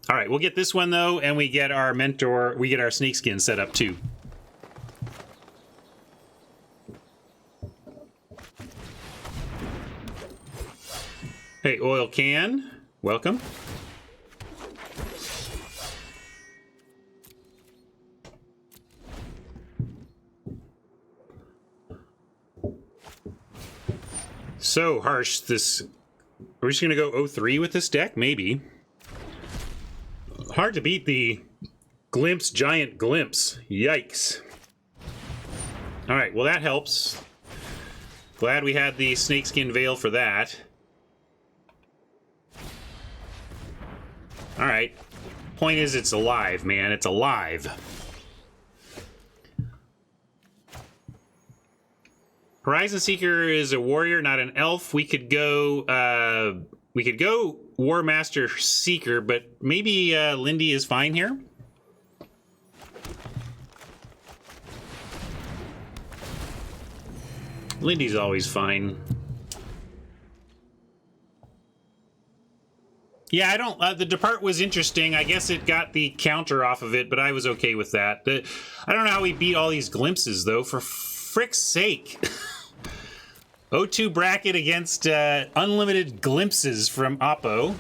All right, we'll get this one though, and we get our mentor, we get our snakeskin set up too. Hey, oil can, welcome. So harsh, this... We're just gonna go 0-3 with this deck? Maybe. Hard to beat the Glimpse Giant Glimpse. Yikes. Alright, well that helps. Glad we had the Snakeskin Veil for that. Alright. Point is, it's alive, man. It's alive. Horizon Seeker is a warrior, not an elf. We could go War Master Seeker, but maybe Lindy is fine here. Lindy's always fine. Yeah, I don't. The Depart was interesting. I guess it got the counter off of it, but I was okay with that. I don't know how we beat all these glimpses, though, for frick's sake. 0-2 bracket against unlimited glimpses from Oppo.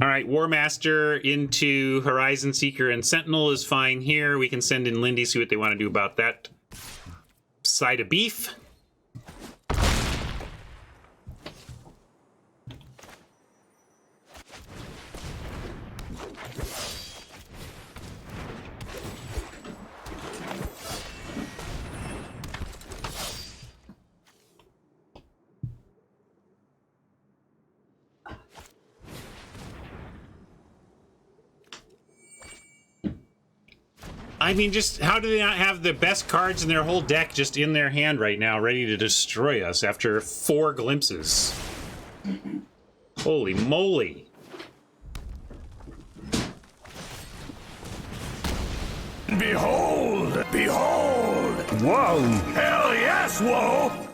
All right, War Master into Horizon Seeker and Sentinel is fine here. We can send in Lindy, see what they want to do about that side of beef. I mean, just how do they not have the best cards in their whole deck just in their hand right now, ready to destroy us after 4 glimpses? Holy moly. Behold! Behold! Whoa! Hell yes, whoa!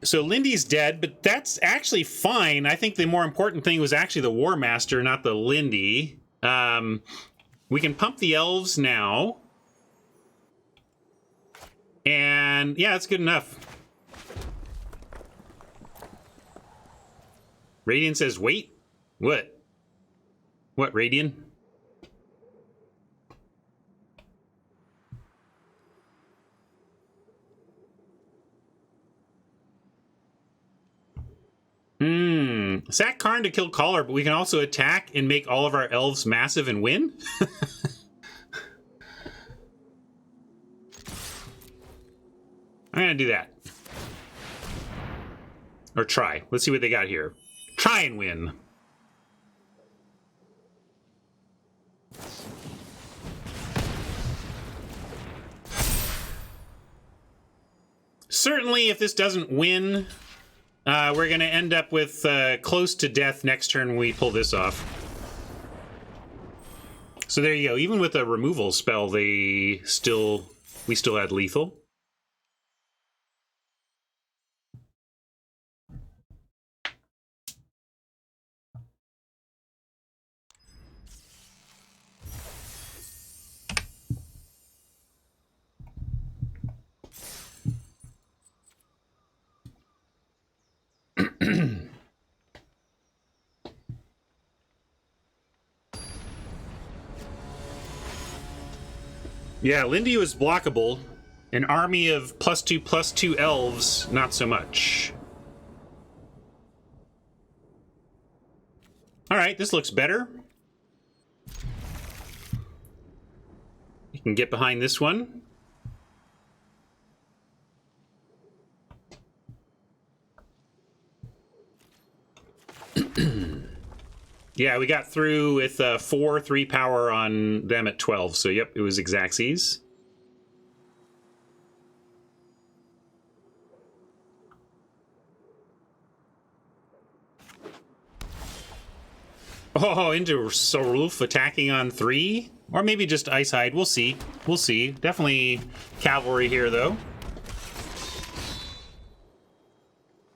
So Lindy's dead, but that's actually fine. I think the more important thing was actually the War Master, not the Lindy. We can pump the elves now. And yeah, that's good enough. Radiant says, wait. What? What, Radiant? Sack Karn to kill Caller, but we can also attack and make all of our elves massive and win? I'm gonna do that. Or try. Let's see what they got here. Try and win. Certainly, if this doesn't win, we're going to end up with close to death next turn when we pull this off. So there you go. Even with a removal spell, we still had lethal. Yeah, Lindy was blockable. An army of +2/+2 elves, not so much. All right, this looks better. You can get behind this one. Yeah, we got through with 4-3 power on them at 12. So, yep, it was Xaxes. Oh, into Sarulf attacking on 3? Or maybe just Ice Hide. We'll see. We'll see. Definitely cavalry here, though.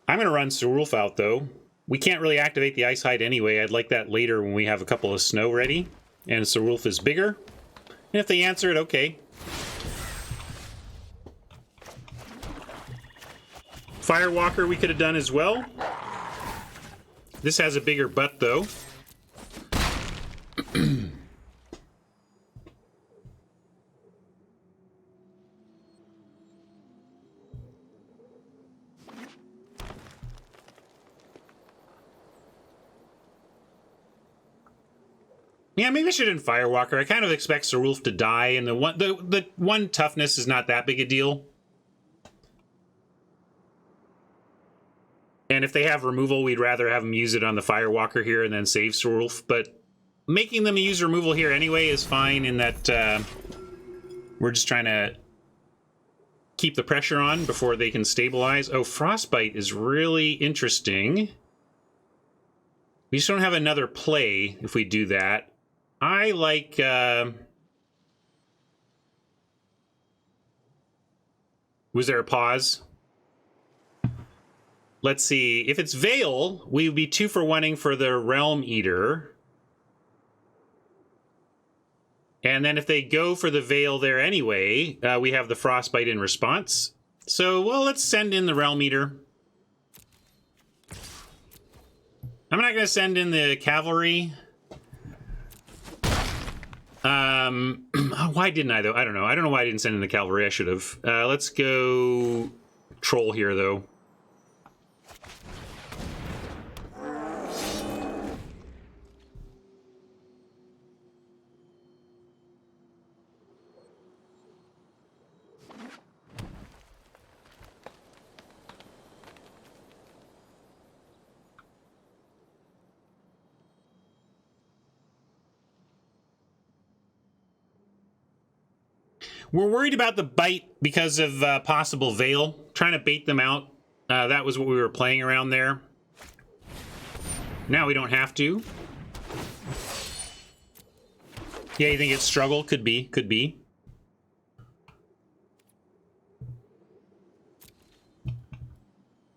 I'm going to run Sarulf out, though. We can't really activate the Ice Hide anyway. I'd like that later when we have a couple of snow ready. And Sarulf is bigger. And if they answer it, okay. Firewalker we could have done as well. This has a bigger butt, though. Yeah, maybe I shouldn't Firewalker. I kind of expect Sarulf to die, and the one toughness is not that big a deal. And if they have removal, we'd rather have them use it on the Firewalker here and then save Sarulf. But making them use removal here anyway is fine in that we're just trying to keep the pressure on before they can stabilize. Oh, Frostbite is really interesting. We just don't have another play if we do that. I like... was there a pause? Let's see. If it's Veil, we would be 2 for 1-ing for the Realm Eater. And then if they go for the Veil there anyway, we have the Frostbite in response. So, well, let's send in the Realm Eater. I'm not going to send in the Cavalry. Why didn't I, though? I don't know. I don't know why I didn't send in the Cavalry. I should have. Let's go Troll here, though. We're worried about the bite because of possible Veil. Trying to bait them out. That was what we were playing around there. Now we don't have to. Yeah, you think it's struggle? Could be. Could be.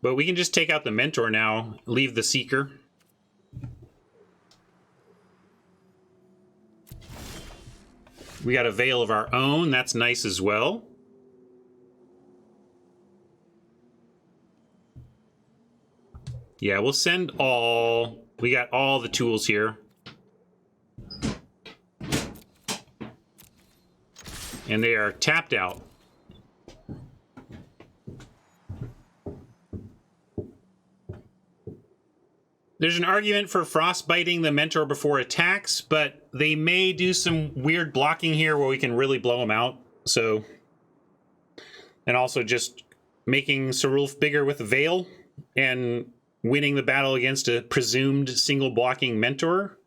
But we can just take out the Mentor now. Leave the Seeker. We got a Veil of our own. That's nice as well. Yeah, we'll send all. We got all the tools here. And they are tapped out. There's an argument for frostbiting the Mentor before attacks, but they may do some weird blocking here where we can really blow them out. So, and also just making Sarulf bigger with Veil and winning the battle against a presumed single blocking Mentor.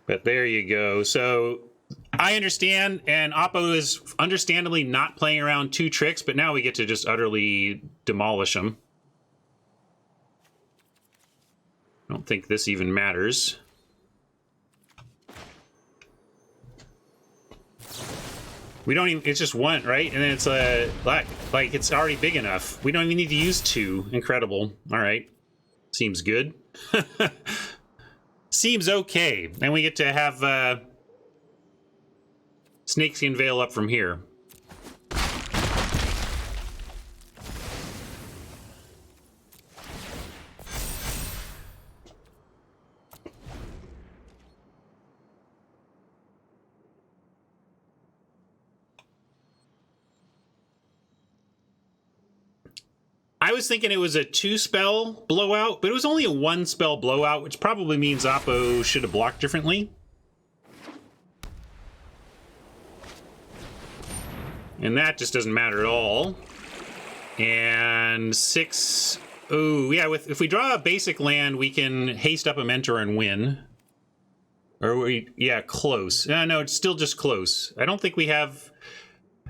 But there you go. So I understand, and Oppo is understandably not playing around 2 tricks, but now we get to just utterly demolish them. I don't think this even matters. We don't even, it's just 1, right? And then it's like it's already big enough. We don't even need to use 2. Incredible. All right. Seems good. Seems okay. And we get to have Snakeskin Veil up from here. I was thinking it was a 2-spell blowout, but it was only a 1-spell blowout, which probably means Oppo should have blocked differently. And that just doesn't matter at all. And 6... Oh, yeah, if we draw a basic land, we can haste up a Mentor and win. Or yeah, close. No, it's still just close. I don't think we have...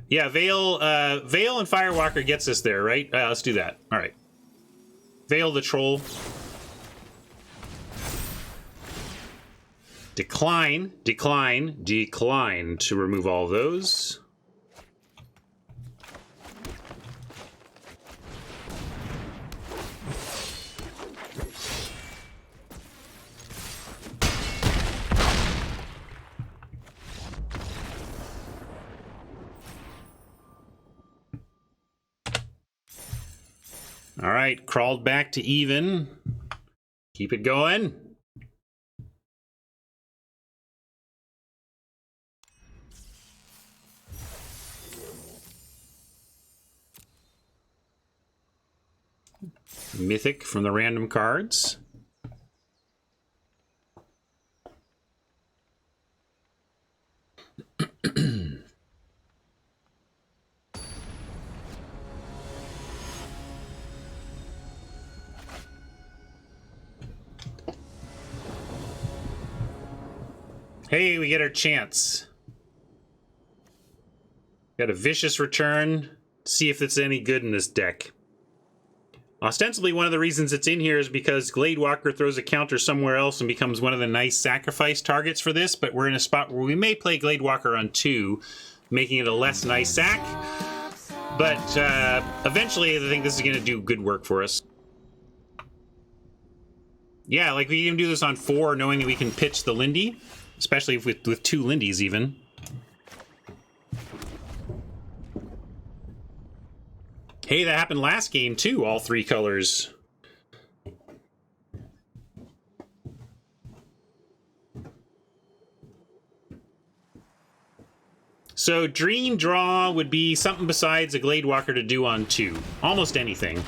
Yeah, Veil and Firewalker gets us there, right? Let's do that. All right. Veil the Troll. Decline, decline, decline to remove all those. All right, crawled back to even. Keep it going. Mythic from the random cards. Hey, we get our chance. Got a Vicious Return. See if it's any good in this deck. Ostensibly, one of the reasons it's in here is because Gladewalker throws a counter somewhere else and becomes one of the nice sacrifice targets for this, but we're in a spot where we may play Gladewalker on 2, making it a less nice sack. But eventually, I think this is going to do good work for us. Yeah, like we can do this on 4, knowing that we can pitch the Lindy, especially with 2 Lindies even. Hey, that happened last game too, all 3 colors. So Dream Draw would be something besides a Gladewalker to do on 2. Almost anything.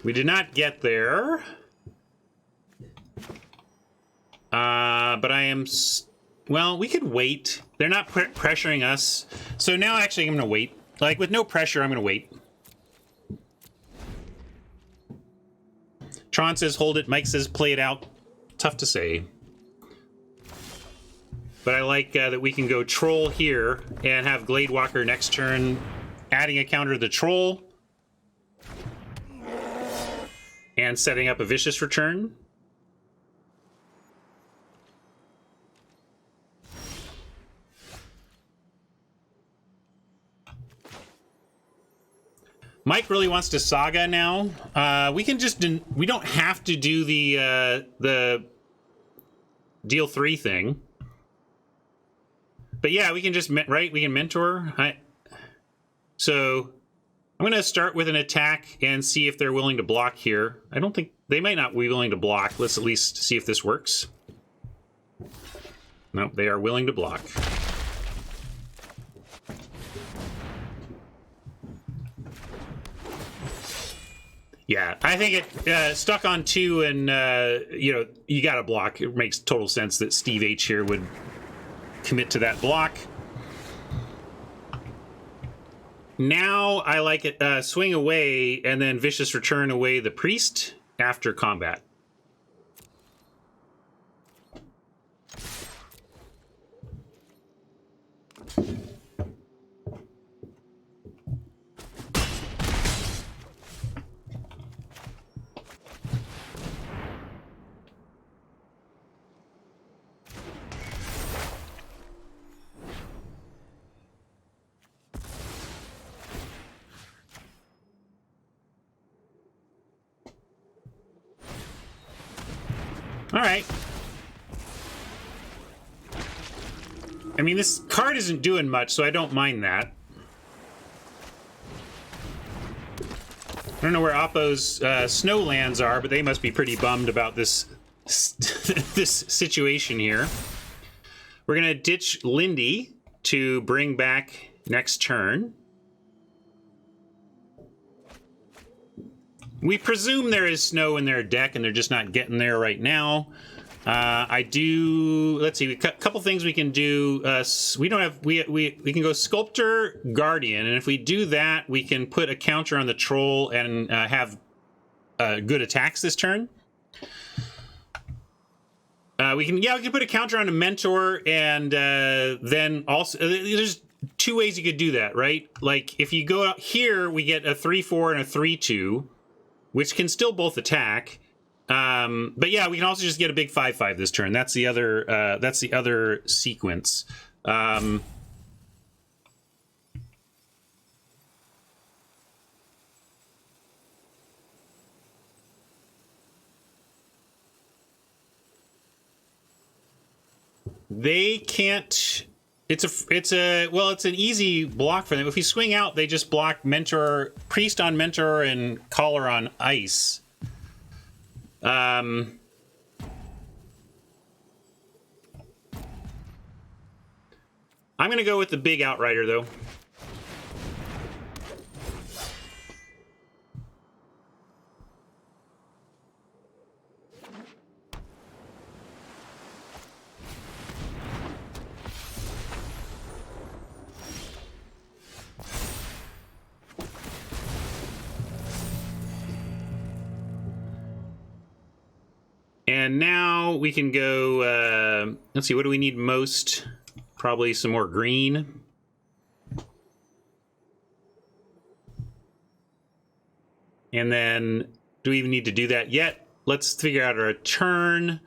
We did not get there. But I am... Well, we could wait. They're not pressuring us. So now actually I'm going to wait. Like, with no pressure, I'm going to wait. Tron says hold it. Mike says play it out. Tough to say. But I like that we can go Troll here and have Gladewalker next turn, adding a counter to the Troll. And setting up a Vicious Return. Mike really wants to Saga now. We can just... We don't have to do the deal 3 thing. But yeah, we can just... Right? We can Mentor. So I'm going to start with an attack and see if they're willing to block here. I don't think... They might not be willing to block. Let's at least see if this works. No, they are willing to block. Yeah, I think it stuck on 2 and, you know, you got to block. It makes total sense that Steve H here would commit to that block. Now I like it, swing away and then Vicious Return away the Priest after combat. All right. I mean, this card isn't doing much, so I don't mind that. I don't know where Oppo's snow lands are, but they must be pretty bummed about this this situation here. We're gonna ditch Lindy to bring back next turn. We presume there is snow in their deck, and they're just not getting there right now. I do. Let's see. A couple things we can do. We don't have. We can go Sculptor Guardian, and if we do that, we can put a counter on the troll and have good attacks this turn. We can put a counter on a Mentor, and then also there's two ways you could do that, right? Like if you go out here, we get a 3/4 and a 3/2, which can still both attack. But yeah, we can also just get a big 5/5 this turn. That's the other sequence. They can't. It's an easy block for them. If we swing out, they just block Mentor, Priest on Mentor, and Caller on Ice. I'm gonna go with the big Outrider though. And now we can go, let's see, what do we need most? Probably some more green. And then, do we even need to do that yet? Let's figure out our turn.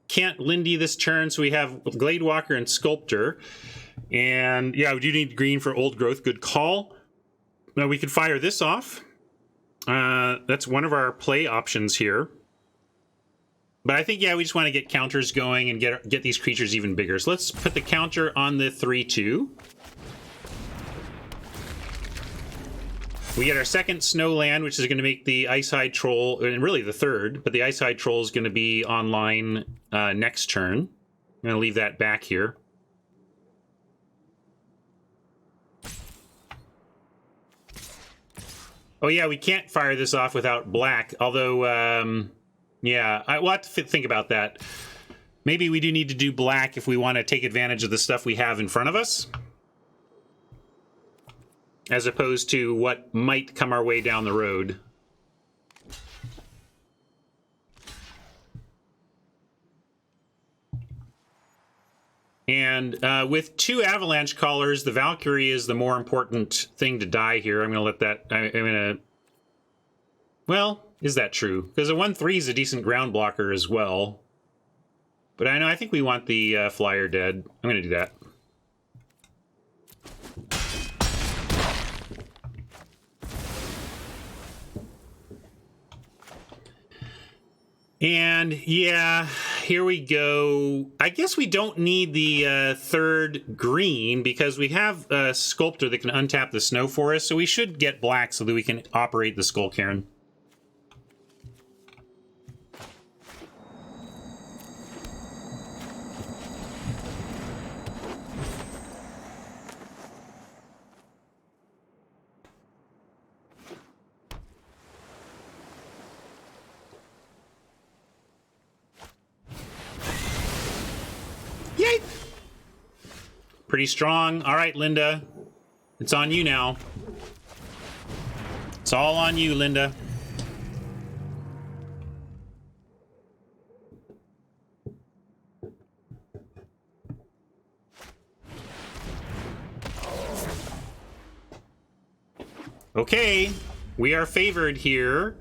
Can't Lindy this turn, so we have Gladewalker and Sculptor. And yeah, we do need green for Old Growth, good call. Now we could fire this off. That's one of our play options here. But I think, yeah, we just want to get counters going and get these creatures even bigger. So let's put the counter on the 3/2. We get our second snow land, which is going to make the Icehide Troll, and really the third, but the Icehide Troll is going to be online next turn. I'm going to leave that back here. Oh yeah, we can't fire this off without black, although... yeah, we'll have to think about that. Maybe we do need to do black if we want to take advantage of the stuff we have in front of us, as opposed to what might come our way down the road. And with two Avalanche Callers, the Valkyrie is the more important thing to die here. I'm going to let that... I'm going to... Well... Is that true? Because a 1/3 is a decent ground blocker as well. But I think we want the flyer dead. I'm going to do that. And yeah, here we go. I guess we don't need the third green because we have a Sculptor that can untap the snow for us. So we should get black so that we can operate the Skull Cairn. Yay! Pretty strong. All right, Linda. It's on you now. It's all on you, Linda. Okay, we are favored here.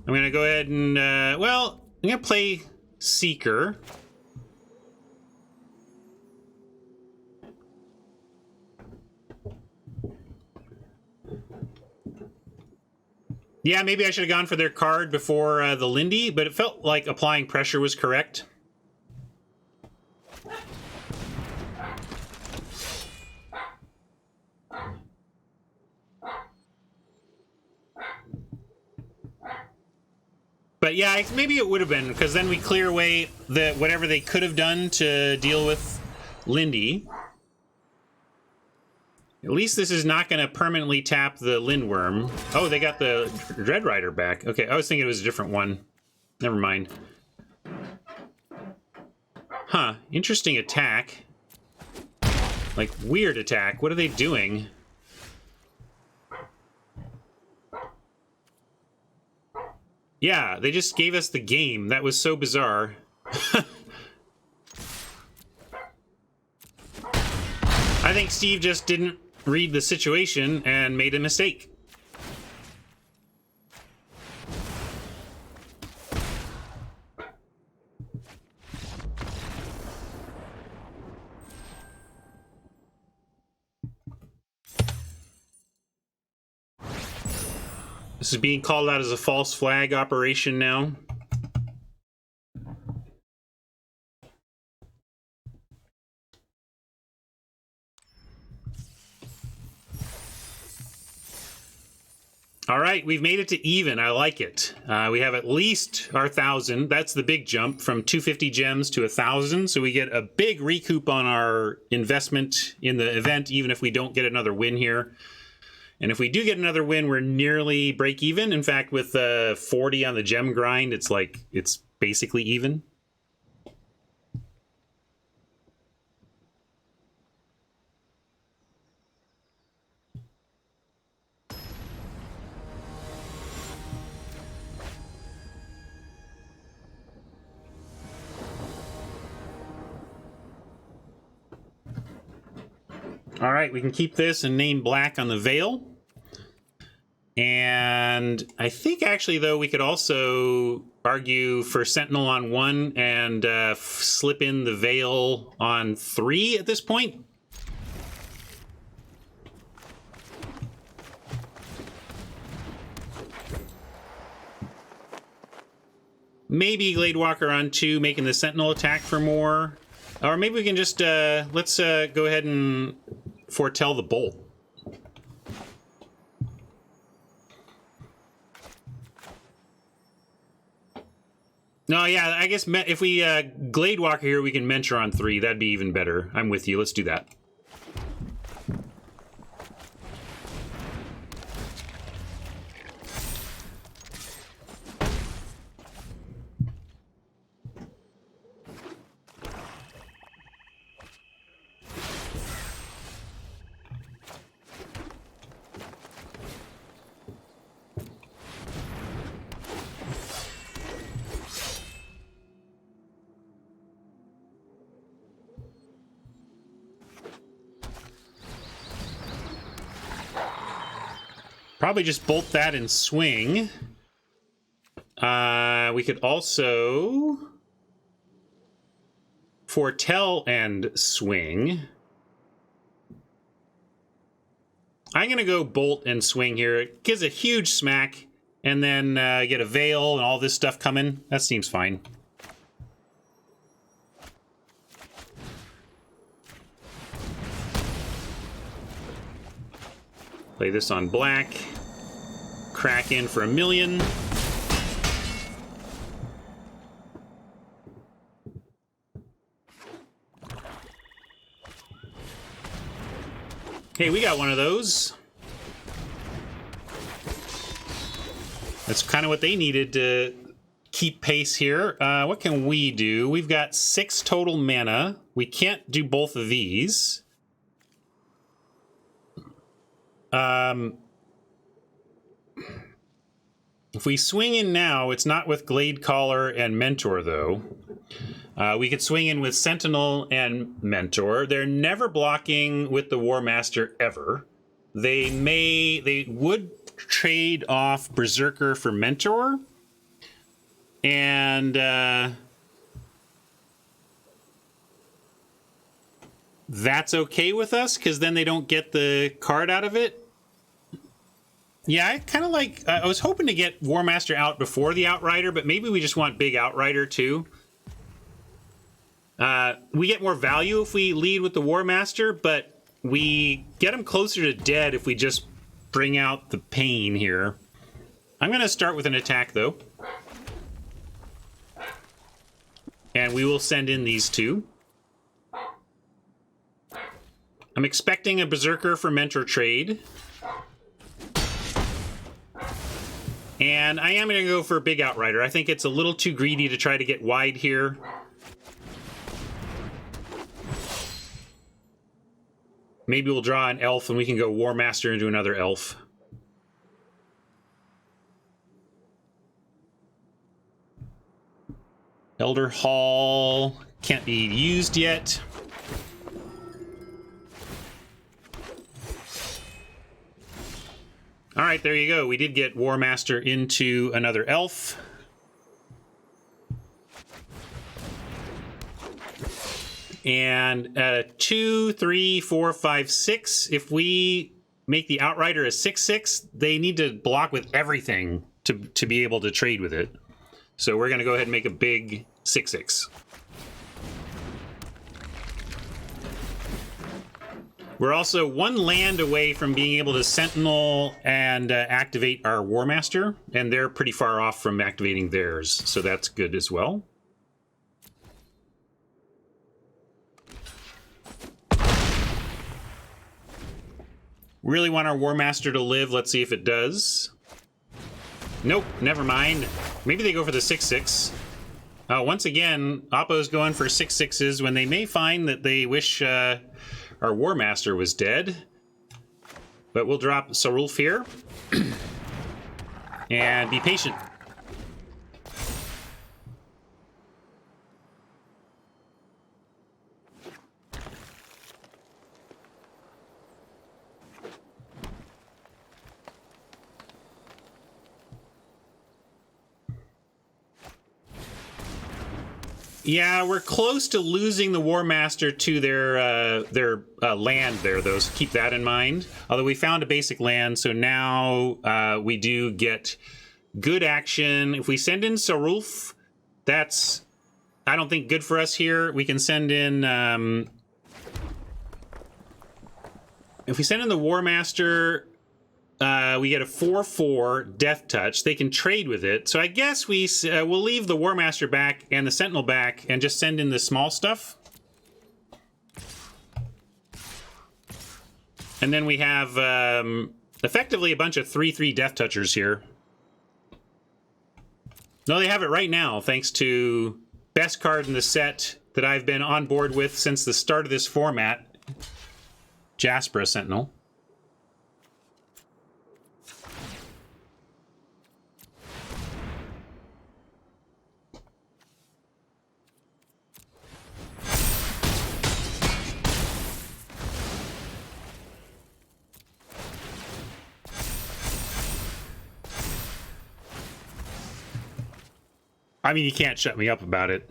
I'm going to go ahead and, well, I'm going to play Seeker. Yeah, maybe I should have gone for their card before the Lindy, but it felt like applying pressure was correct. But yeah, maybe it would have been, because then we clear away whatever they could have done to deal with Lindy. At least this is not going to permanently tap the Lindworm. Oh, they got the Dread Rider back. Okay, I was thinking it was a different one. Never mind. Huh, interesting attack. Like, weird attack. What are they doing? Yeah, they just gave us the game. That was so bizarre. I think Steve just didn't read the situation and made a mistake. This is being called out as a false flag operation now. All right, we've made it to even. I like it. We have at least our 1,000. That's the big jump from 250 gems to 1,000. So we get a big recoup on our investment in the event, even if we don't get another win here. And if we do get another win, we're nearly break even. In fact, with 40 on the gem grind, it's basically even. All right, we can keep this and name black on the veil. And I think actually, though, we could also argue for Sentinel on 1 and slip in the veil on 3 at this point. Maybe Gladewalker on 2, making the Sentinel attack for more. Or maybe we can just, let's go ahead and foretell the bolt. No, yeah, I guess if we Gladewalker here, we can Mentor on 3. That'd be even better. I'm with you. Let's do that. Probably just bolt that and swing. We could also foretell and swing. I'm going to go bolt and swing here. It gives a huge smack, and then get a veil and all this stuff coming. That seems fine. Play this on black. Crack in for 1,000,000. Hey, we got one of those. That's kind of what they needed to keep pace here. What can we do? We've got 6 total mana. We can't do both of these. If we swing in now, it's not with Glade Caller and Mentor, though. We could swing in with Sentinel and Mentor. They're never blocking with the War Master ever. They would trade off Berserker for Mentor. And that's okay with us, because then they don't get the card out of it. Yeah, I kind of like... I was hoping to get War Master out before the Outrider, but maybe we just want big Outrider, too. We get more value if we lead with the War Master, but we get him closer to dead if we just bring out the pain here. I'm going to start with an attack, though. And we will send in these 2. I'm expecting a Berserker for Mentor Trade. And I am going to go for a big Outrider. I think it's a little too greedy to try to get wide here. Maybe we'll draw an Elf and we can go War Master into another Elf. Elder Hall can't be used yet. All right, there you go. We did get War Master into another Elf. And 2, 3, 4, 5, 6. If we make the Outrider a 6/6, they need to block with everything to be able to trade with it. So we're going to go ahead and make a big 6/6. We're also one land away from being able to Sentinel and activate our War Master, and they're pretty far off from activating theirs, so that's good as well. Really want our War Master to live. Let's see if it does. Nope, never mind. Maybe they go for the 6/6. Once again, Oppo's going for 6/6s when they may find that they wish our War Master was dead. But we'll drop Sarulf here. And be patient. Yeah, we're close to losing the War Master to their land there, though, so keep that in mind. Although we found a basic land, so now we do get good action. If we send in Sarulf, that's, I don't think, good for us here. We can send in... if we send in the War Master... we get a 4/4 Death Touch. They can trade with it. So I guess we'll leave the War Master back and the Sentinel back and just send in the small stuff. And then we have effectively a bunch of 3/3 Death Touchers here. No, they have it right now, thanks to best card in the set that I've been on board with since the start of this format, Jaspera Sentinel. I mean, you can't shut me up about it.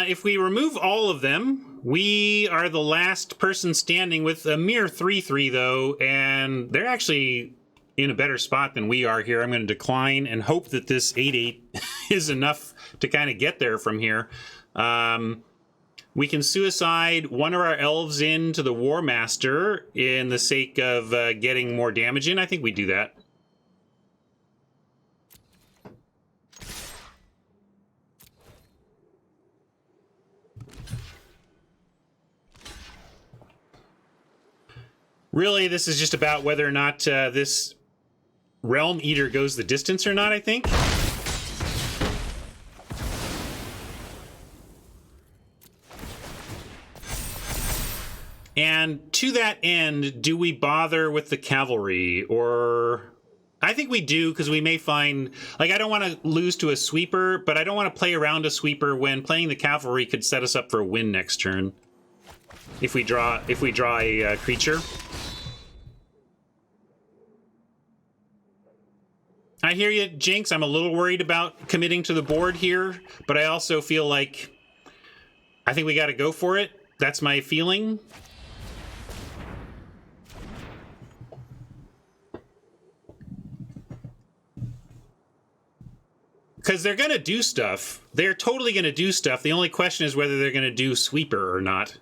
If we remove all of them, we are the last person standing with a mere 3/3, though, and they're actually in a better spot than we are here. I'm going to decline and hope that this 8/8 is enough to kind of get there from here. We can suicide one of our elves into the War Master in the sake of getting more damage in. I think we do that. Really, this is just about whether or not this Realm Eater goes the distance or not, I think. And to that end, do we bother with the cavalry? Or I think we do, because we may find, like, I don't want to lose to a sweeper, but I don't want to play around a sweeper when playing the cavalry could set us up for a win next turn. If we draw a creature. I hear you, Jinx. I'm a little worried about committing to the board here, but I also feel like I think we got to go for it. That's my feeling. because they're going to do stuff. They're totally going to do stuff. The only question is whether they're going to do sweeper or not.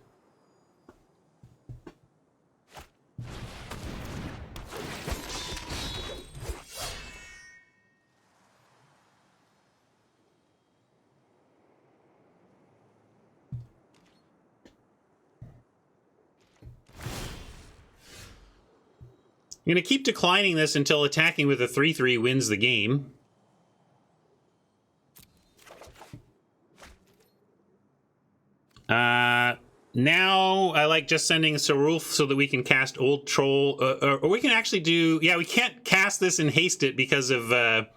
I'm going to keep declining this until attacking with a 3/3 wins the game. Now I like just sending Sarulf so that we can cast Old Troll, or we can actually do, yeah, we can't cast this and haste it because of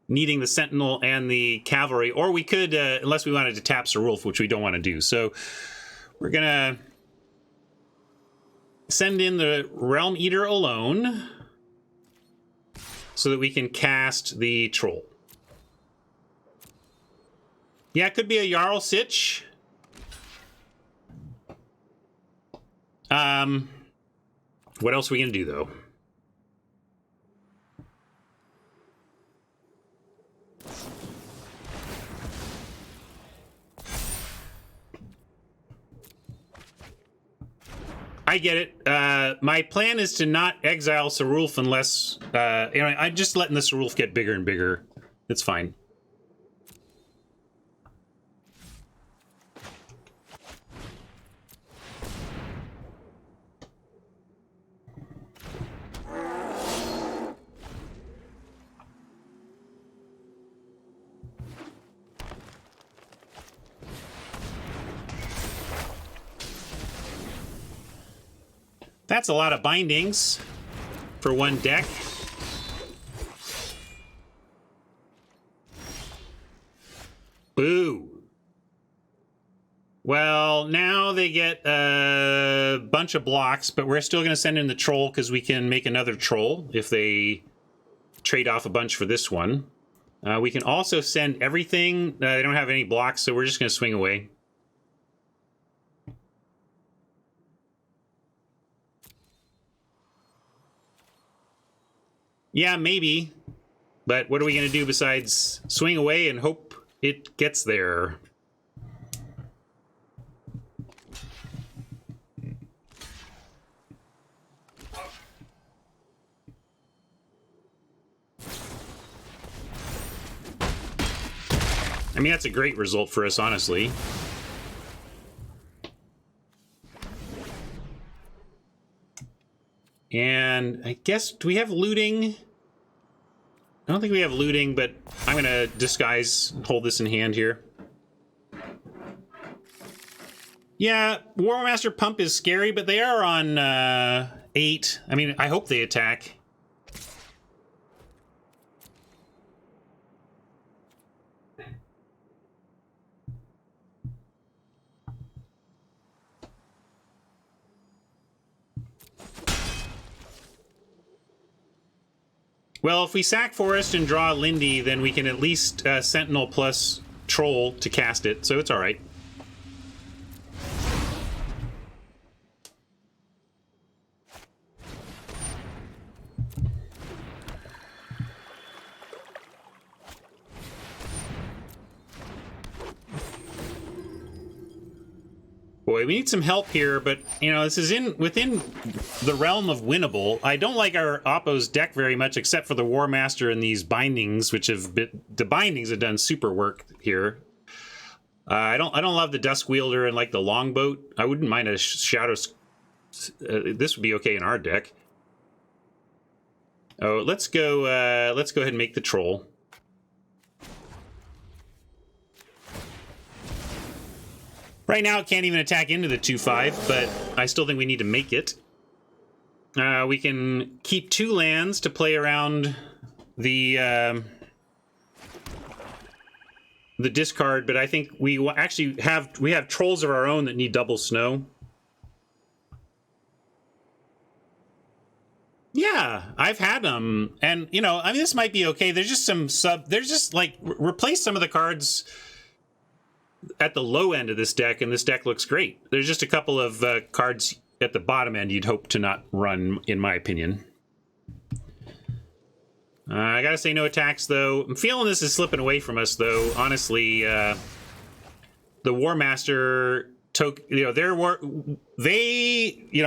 needing the Sentinel and the Cavalry, or we could, unless we wanted to tap Sarulf, which we don't want to do. So we're gonna send in the Realm Eater alone so that we can cast the Troll. Yeah, it could be a Jarl Sitch. What else are we gonna do though? I get it. My plan is to not exile Sarulf unless, I'm just letting the Sarulf get bigger and bigger. It's fine. That's a lot of bindings for one deck. Boo. Well, now they get a bunch of blocks, but we're still going to send in the Troll because we can make another Troll if they trade off a bunch for this one. We can also send everything. They don't have any blocks, so we're just going to swing away. Yeah, maybe. But what are we going to do besides swing away and hope it gets there? I mean, that's a great result for us, honestly. And I guess, do we have looting? I don't think we have looting, but I'm going to disguise, hold this in hand here. Yeah, Warmaster Pump is scary, but they are on 8. I mean, I hope they attack. Well, if we sack Forest and draw Lindy, then we can at least Sentinel plus Troll to cast it, so it's all right. Boy, we need some help here, but, you know, this is within the realm of winnable. I don't like our Oppo's deck very much, except for the War Master and these bindings, which have been, the bindings have done super work here. I don't love the Dusk Wielder and like the Longboat. I wouldn't mind a Shadow. This would be okay in our deck. Oh, let's go ahead and make the Troll. Right now, it can't even attack into the 2/5, but I still think we need to make it. We can keep 2 lands to play around the discard, but I think we actually have Trolls of our own that need double snow. Yeah, I've had them, and you know, I mean, this might be okay. There's just some there's just like replace some of the cards at the low end of this deck, and this deck looks great. There's just a couple of cards at the bottom end you'd hope to not run, in my opinion. I gotta say no attacks, though. I'm feeling this is slipping away from us, though. Honestly, the War Master took, you know,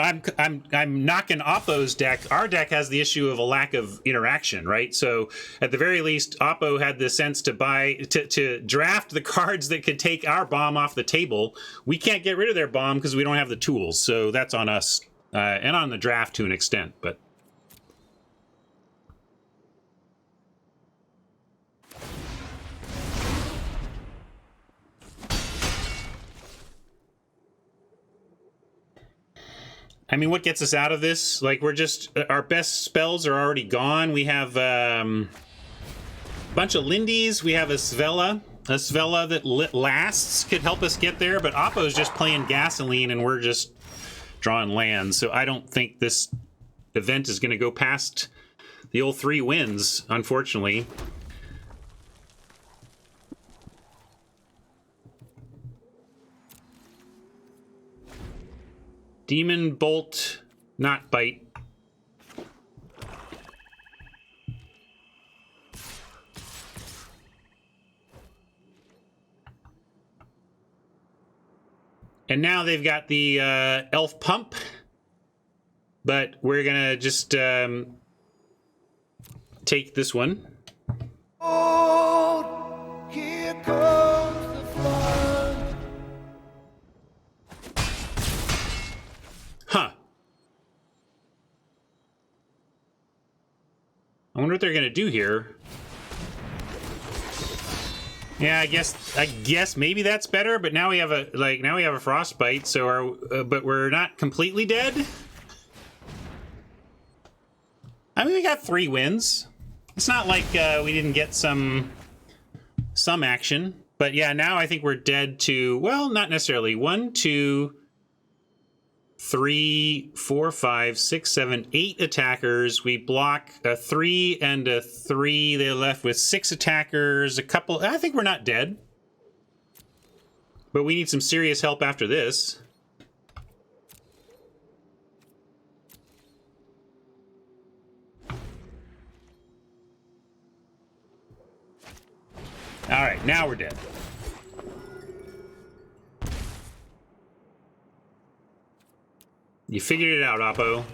I'm knocking Oppo's deck. Our deck has the issue of a lack of interaction, right? So at the very least, Oppo had the sense to draft the cards that could take our bomb off the table. We can't get rid of their bomb because we don't have the tools. So that's on us and on the draft to an extent, but. I mean, what gets us out of this? Like, we're just, our best spells are already gone. We have a bunch of Lindies. We have a Svella that lasts, could help us get there, but Oppo's just playing gasoline and we're just drawing lands. So I don't think this event is going to go past the old 3 wins, unfortunately. Demon Bolt, not Bite. And now they've got the Elf Pump, but we're gonna just take this one. Oh, here comes the flood. Huh. I wonder what they're gonna do here. Yeah, I guess maybe that's better, but now we have a frostbite, so but we're not completely dead. I mean, we got 3 wins. It's not like we didn't get some action, but yeah, now I think we're dead to, well, not necessarily. 1, 2, 3, 4, 5, 6, 7, 8 attackers. We block a 3 and a 3. They're left with 6 attackers. A couple. I think we're not dead, but we need some serious help after this. All right, now we're dead. You figured it out, Oppo.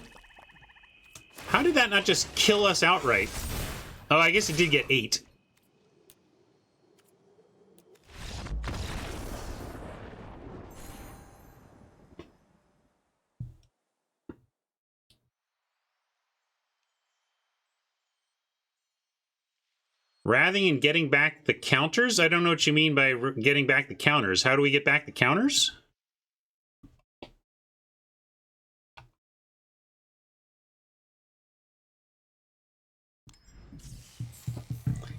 How did that not just kill us outright? Oh, I guess it did get 8. Wrathing and getting back the counters? I don't know what you mean by getting back the counters. How do we get back the counters?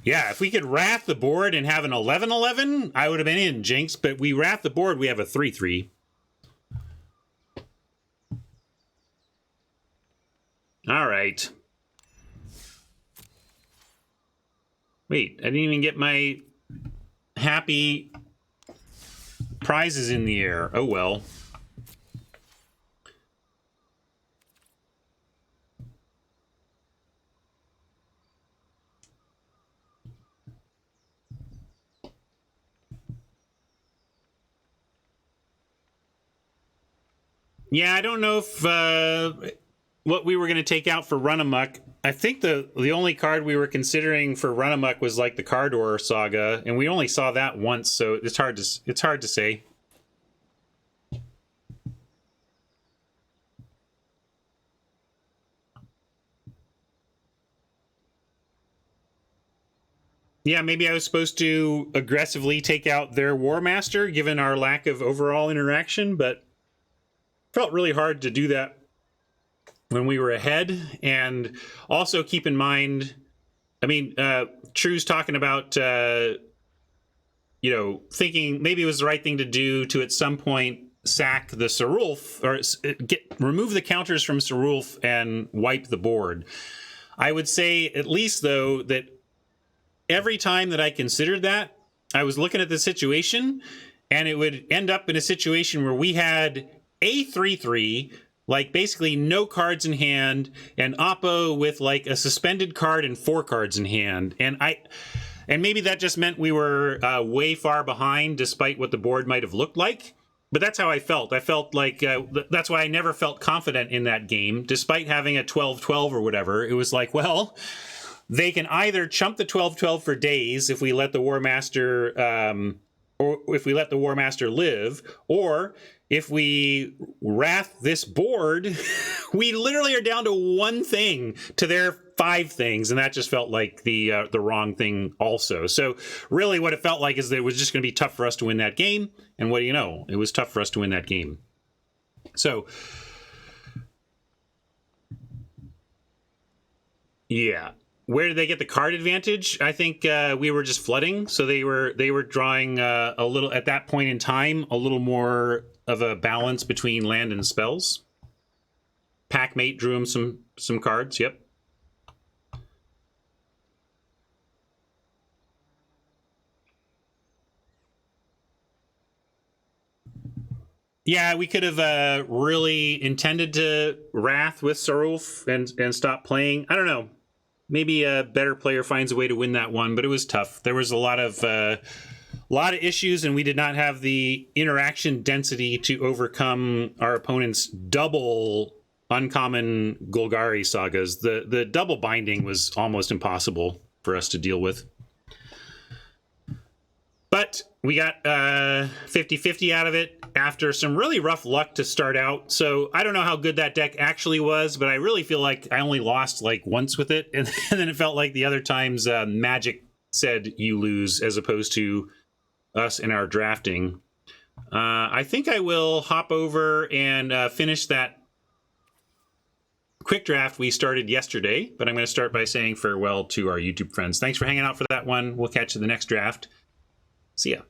Yeah, if we could wrath the board and have an 11-11, I would have been in, Jinx, but we wrath the board, we have a 3-3. All right. Wait, I didn't even get my happy prizes in the air. Oh, well. Yeah, I don't know if what we were going to take out for Run Amok. I think the only card we were considering for Run Amok was like the Cardor Saga, and we only saw that once, so it's hard to say. Yeah, maybe I was supposed to aggressively take out their War Master, given our lack of overall interaction, but felt really hard to do that when we were ahead. And also keep in mind, I mean, True's talking about, you know, thinking maybe it was the right thing to do to at some point sack the Sarulf, or remove the counters from Sarulf and wipe the board. I would say at least, though, that every time that I considered that, I was looking at the situation, and it would end up in a situation where we had a 3-3 like basically no cards in hand, and Oppo with like a suspended card and 4 cards in hand. And maybe that just meant we were way far behind despite what the board might have looked like. But that's how I felt. I felt like that's why I never felt confident in that game, despite having a 12-12 or whatever. It was like, well, they can either chump the 12-12 for days if we let the War Master live, or if we wrath this board, we literally are down to 1 thing to their 5 things, and that just felt like the wrong thing also. So really what it felt like is that it was just going to be tough for us to win that game, and what do you know? It was tough for us to win that game. So yeah. Where did they get the card advantage? I think we were just flooding, so they were drawing a little, at that point in time, a little more of a balance between land and spells. Packmate drew him some cards. Yep. Yeah, we could have really intended to wrath with Sarulf and stop playing. I don't know. Maybe a better player finds a way to win that one, but it was tough. There was a lot of issues, and we did not have the interaction density to overcome our opponent's double uncommon Golgari sagas. The double binding was almost impossible for us to deal with. But we got 50-50 out of it after some really rough luck to start out. So I don't know how good that deck actually was, but I really feel like I only lost like once with it. And then it felt like the other times Magic said you lose as opposed to us in our drafting. I think I will hop over and finish that quick draft we started yesterday. But I'm going to start by saying farewell to our YouTube friends. Thanks for hanging out for that one. We'll catch you in the next draft. See ya.